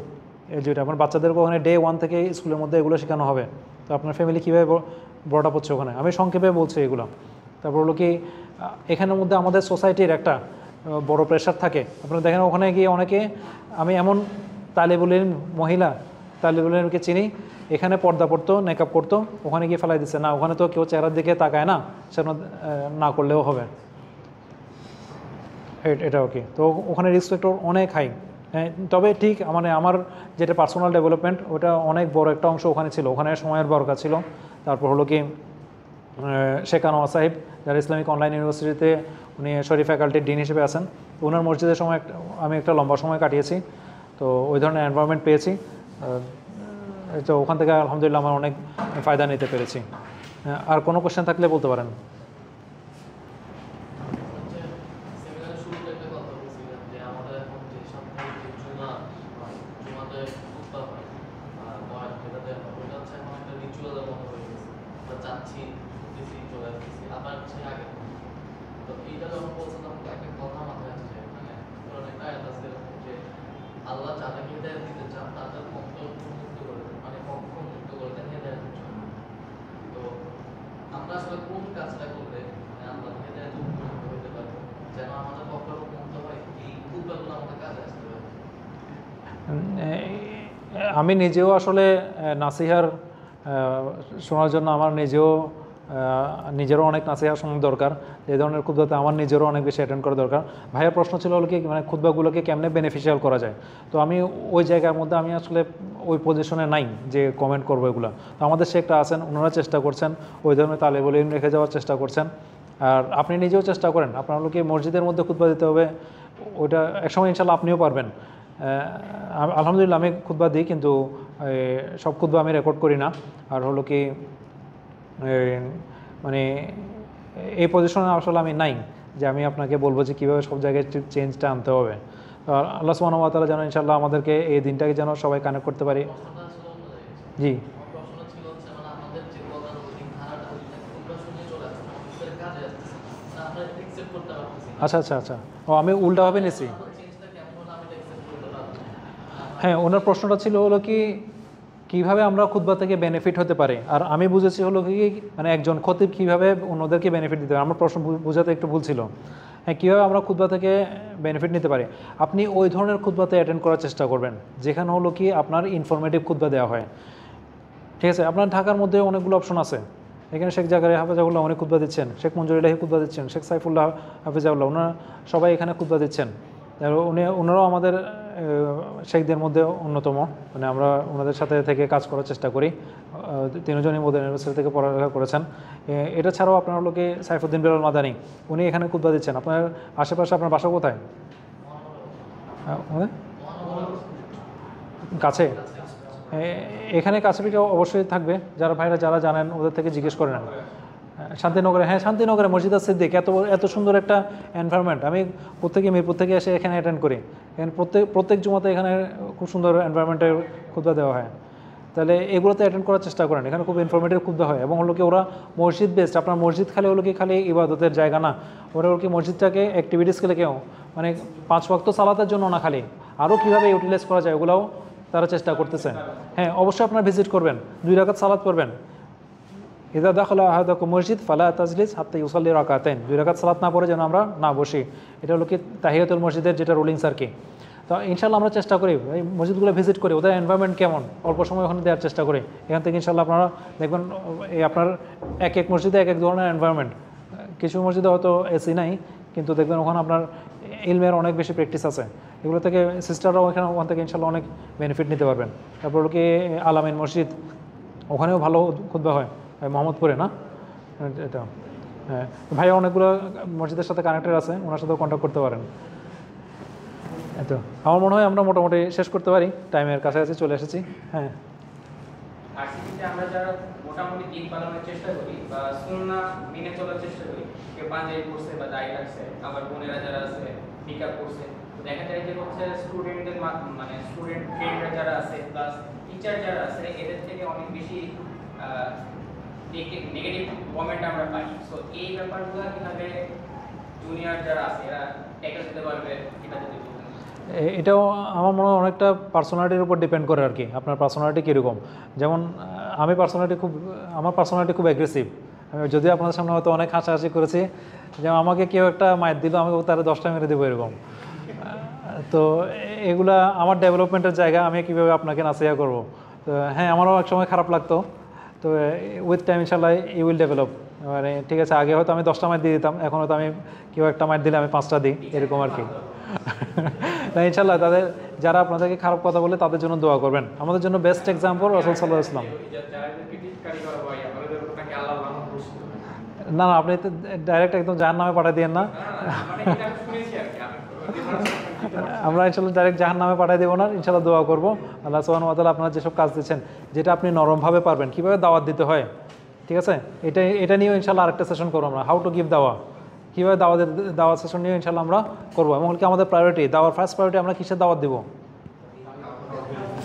LGBT আপনার বাচ্চাদেরকে ওখানে ডে 1 থেকে স্কুলের মধ্যে এগুলো শেখানো হবে। তো আপনার ফ্যামিলি কীভাবে ব্রট আপ হচ্ছে ওখানে, আমি সংক্ষেপে বলছি এগুলো। তারপর হলো কি এখানের মধ্যে আমাদের সোসাইটির একটা বড় প্রেশার থাকে। আপনারা দেখেন ওখানে গিয়ে অনেকে, আমি এমন তালিবুল ইলমকে চিনি, এখানে পর্দা পড়তো, মেকআপ করতো, ওখানে গিয়ে ফেলাই দিচ্ছে না, ওখানে তো কেউ চেহারার দিকে তাকায় না, সেটা না করলেও হবে, এটা ওকে। তো ওখানে রিস্ক ফ্যাক্টর অনেক হাই। তবে ঠিক মানে আমার যেটা পার্সোনাল ডেভেলপমেন্ট, ওটা অনেক বড় একটা অংশ ওখানে ছিল, ওখানে সময়ের দরকার ছিল। তারপর হলো কি শেখ আনোয়ার সাহেব, যারা ইসলামিক অনলাইন ইউনিভার্সিটিতে উনি শরীফ ফ্যাকাল্টির ডিন হিসেবে আছেন, ওনার মসজিদের সময় আমি একটা লম্বা সময় কাটিয়েছি। তো ওই ধরনের এনভায়রনমেন্ট পেয়েছি, তো ওখান থেকে আলহামদুলিল্লাহ আমার অনেক ফায়দা নিতে পেরেছি। আর কোনো কোশ্চেন থাকলে বলতে পারেন। আল্লাহ যাদেরকে হিদায়াত দিতে চান তাদের পথ মুক্ত করে দেন, মানে পথ মুক্ত করে দেন হিদায়াতের জন্য। তো আমরা আসলে কোন কাজটা করলে আমরা হিদায়াত উপকৃত হতে পারবো, যেন আমাদের পথটা মুক্ত হয়, এই উপায়গুলো আমাদের কাজে আসতে পারে। আমি নিজেও আসলে নাসিহার শোনার জন্য আমার নিজেরও অনেক নাসিহা শোনার দরকার। এই ধরনের খুতবাতে আমার নিজেরও অনেক বেশি অ্যাটেন্ড করা দরকার। ভাইয়ের প্রশ্ন ছিল হলো কি মানে খুতবাগুলোকে কেমনে বেনিফিশিয়াল করা যায়। তো আমি ওই জায়গার মধ্যে আমি আসলে ওই পজিশনে নাই যে কমেন্ট করবো এগুলো। তো আমাদের শেখরা আছেন, ওনারা চেষ্টা করছেন, ওই ধরনের তালেবুল ইলম রেখে যাওয়ার চেষ্টা করছেন। আর আপনি নিজেও চেষ্টা করেন, আপনার হলো কি মসজিদের মধ্যে খুতবা দিতে হবে, ওইটা একসময় ইনশাল্লাহ আপনিও পারবেন। আলহামদুলিল্লাহ আমি খুতবা দিই, কিন্তু সব খুতবা আমি রেকর্ড করি না। আর হলো কি মানে এই পজিশনে আসলে আমি নাই যে আমি আপনাকে বলবো যে কীভাবে সব জায়গায় চেঞ্জটা আনতে হবে। আল্লাহ সুবহানাহু ওয়া তাআলা যেন ইনশাআল্লাহ আমাদেরকে এই দিনটাকে যেন সবাই কানেক্ট করতে পারি। জি আচ্ছা আচ্ছা আচ্ছা, ও আমি উল্টাভাবে নিয়েছি। হ্যাঁ, ওনার প্রশ্নটা ছিল হলো কি কীভাবে আমরা খুতবা থেকে বেনিফিট হতে পারে। আর আমি বুঝেছি হলো কি মানে একজন খতিব কীভাবে অন্যদেরকে বেনিফিট দিতে পারে। আমার প্রশ্ন বোঝাতে একটু ভুল ছিল। হ্যাঁ, কীভাবে আমরা খুতবা থেকে বেনিফিট নিতে পারি, আপনি ওই ধরনের খুতবাতে অ্যাটেন্ড করার চেষ্টা করবেন যেখানে হলো কি আপনার ইনফরমেটিভ খুতবা দেওয়া হয়। ঠিক আছে, আপনার ঢাকার মধ্যে অনেকগুলো অপশন আছে, এখানে শেখ জাকারিয়া হাফেজাউল্লাহ অনেক খুতবা দিচ্ছেন, শেখ মঞ্জুর ইলাহি খুতবা দিচ্ছেন, শেখ সাইফুল্লাহ হাফেজাউল্লাহ, ওনারা সবাই এখানে খুতবা দিচ্ছেন। ওনারাও আমাদের শেখদের মধ্যে অন্যতম, মানে আমরা ওনাদের সাথে থেকে কাজ করার চেষ্টা করি। তিনজনই মদিনা ইউনিভার্সিটি থেকে পড়ালেখা করেছেন। এটা ছাড়াও আপনার হলো কি সাইফুদ্দিন বেলাল মাদানী, উনি এখানে খুতবা দিচ্ছেন। আপনার আশেপাশে আপনার বাসা কোথায়? কাছে? এখানে কাছাপিঠে অবশ্যই থাকবে, যারা ভাইরা যারা জানেন ওদের থেকে জিজ্ঞেস করে নেন। শান্তিনগরে, হ্যাঁ শান্তিনগরে মসজিদ সিদ্দিক, এত সুন্দর একটা এনভায়রনমেন্ট। আমি প্রত্যেকে মিরপুর থেকে এসে এখানে অ্যাটেন্ড করি, এখানে প্রত্যেক জুমাতে এখানে খুব সুন্দর এনভায়রনমেন্টের খুতবা দেওয়া হয়। তাহলে এগুলোতে অ্যাটেন্ড করার চেষ্টা করেন, এখানে খুব ইনফরমেটিভ খুতবা হয়। এবং হলো কি ওরা মসজিদ বেসড, আপনার মসজিদ খালি হলো কি খালি ইবাদতের জায়গা না, ওরা হলো কি মসজিদটাকে অ্যাক্টিভিটিস খেলে কেউ মানে 5 ওয়াক্ত সালাতের জন্য না, খালি আরও কীভাবে ইউটিলাইজ করা যায় ওগুলোও তারা চেষ্টা করতেছে। হ্যাঁ, অবশ্যই আপনারা ভিজিট করবেন, 2 রাকাত সালাত পড়বেন। ইদা দাখালা আহাদাকুম মসজিদ ফালা তাজলিস হাত্তা ইউসাল্লি রাকাতাইন, 2 রাকাত সালাত না পড়ে যেন আমরা না বসি। এটা হলো কি তাহিয়াতুল মসজিদের যেটা রুলিংস আর কি। তো ইনশাল্লাহ আমরা চেষ্টা করি এই মসজিদগুলো ভিজিট করি, ওদের এনভায়রনমেন্ট কেমন অল্প সময় ওখানে দেওয়ার চেষ্টা করি। এখান থেকে ইনশাল্লাহ আপনারা দেখবেন এই আপনার এক মসজিদে এক ধরনের এনভায়রনমেন্ট। কিছু মসজিদে হয়তো এসি নাই, কিন্তু দেখবেন ওখানে আপনার ইলমের অনেক বেশি প্র্যাকটিস আছে। এগুলো থেকে সিস্টাররাও ওখান থেকে ইনশাল্লাহ অনেক বেনিফিট নিতে পারবেন। তারপর হলো কি আলামিন মসজিদ, ওখানেও ভালো খুতবা হয়, মোহাম্মদপুরে না এটা। হ্যাঁ, ভাইয়া অনেকগুলো মসজিদের সাথে কানেক্টেড আছে, ওনার সাথেও কন্ট্যাক্ট করতে পারেন। এতো আমার মনে হয় আমরা মোটামুটি শেষ করতে পারি, টাইমের কাছাকাছি চলে এসেছি। হ্যাঁ, আরসিপিতে আমরা যারা মোটামুটি দিন পালনের চেষ্টা করি বা সুন্নাহ মেনে চলার চেষ্টা করি, কেউ পাঞ্জাবি পরছে বা দাড়ি রাখছে, আবার বোনেরা যারা আছে নিকাব পরছে, দেখা যায় যে হচ্ছে স্টুডেন্টদের মানে স্টুডেন্ট ফ্রেন্ডরা যারা আছে প্লাস টিচার যারা আছে এদের থেকে অনেক বেশি নেগেটিভ কমেন্ট আমরা পাই। সো এই ব্যাপারগুলো কিভাবে জুনিয়র যারা আছে এরা ট্যাকেল দিতে পারবে, এটা যদি এটাও আমার মনে হয় অনেকটা পার্সোনালিটির উপর ডিপেন্ড করে আর কি, আপনার পার্সোনালিটি কীরকম। যেমন আমার পার্সোনালিটি খুব অ্যাগ্রেসিভ। যদিও আপনাদের সামনে হয়তো অনেক হাসাহাসি করেছি, যেমন আমাকে কেউ একটা মায়ের দিল, আমাকে তারা 10টা মেরে দেবো এরকম। তো এগুলা আমার ডেভেলপমেন্টের জায়গা, আমি কীভাবে আপনাকে নাসিহা করবো। তো হ্যাঁ, আমারও এক সময় খারাপ লাগতো, তো উইথ টাইম ইনশাল্লাহ ইউ উইল ডেভেলপ। মানে ঠিক আছে, আগে হয়তো আমি 10টা মাইট দিয়ে দিতাম, এখন হয়তো আমি কেউ একটা মাইট দিলে আমি 5টা দিই, এরকম আর কি। না ইনশাল্লাহ তাদের যারা আপনাদেরকে খারাপ কথা বলে তাদের জন্য দোয়া করবেন। আমাদের জন্য বেস্ট এক্সাম্পল রাসূল সাল্লাল্লাহু আলাইহি ওয়াসাল্লাম। না না, আপনি তো ডাইরেক্ট একদম জাহান্নামে পাঠিয়ে দিয়েন না। আমরা ইনশাল্লাহ ডাইরেক্ট জাহান্নামে পাঠিয়ে দেবো না, ইনশাল্লাহ দোয়া করবো আল্লাহ সুবহানাহু ওয়া তাআলা আপনারা যেসব কাজ দিচ্ছেন, যেটা আপনি নরমভাবে পারবেন, কীভাবে দাওয়াত দিতে হয়, ঠিক আছে, এটা নিয়েও ইনশাল্লাহ আরেকটা সেশন করবো আমরা, হাউ টু গিভ দাওয়া, কীভাবে দাওয়াত সেশন নিয়ে ইনশাল্লাহ আমরা করবো। এবং কি আমাদের প্রায়োরিটি, দাওয়ার ফার্স্ট প্রায়োরিটি আমরা কিসের দাওয়াত দেবো?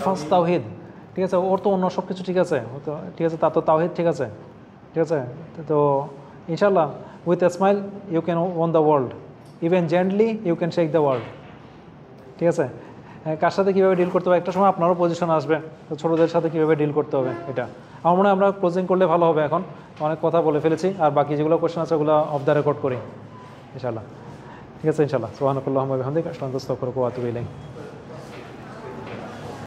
ফার্স্ট তাওহীদ, ঠিক আছে। ওর তো অন্য সব কিছু ঠিক আছে, ও তো ঠিক আছে, তার তো তাওহীদ ঠিক আছে, ঠিক আছে। তো ইনশাল্লাহ with a smile you can own the world, even gently you can shake the world, ঠিক আছে। কার সাথে কীভাবে ডিল করতে হবে, একটা সময় আপনারও পজিশন আসবে, তো ছোটোদের সাথে কীভাবে ডিল করতে হবে, এটা আমার মনে হয় আমরা ক্লোজিং করলে ভালো হবে। এখন অনেক কথা বলে ফেলেছি, আর বাকি যেগুলো কোয়েশ্চেন আছে ওগুলো অফ দ্য রেকর্ড করি ইনশাল্লাহ, ঠিক আছে ইনশাল্লাহ। সুবহানাকাল্লাহুম্মা ওয়া বিহামদিকা আশহাদু আন লা ইলাহা ইল্লা আনতা আস্তাগফিরুকা ওয়া আতুবু ইলাইক।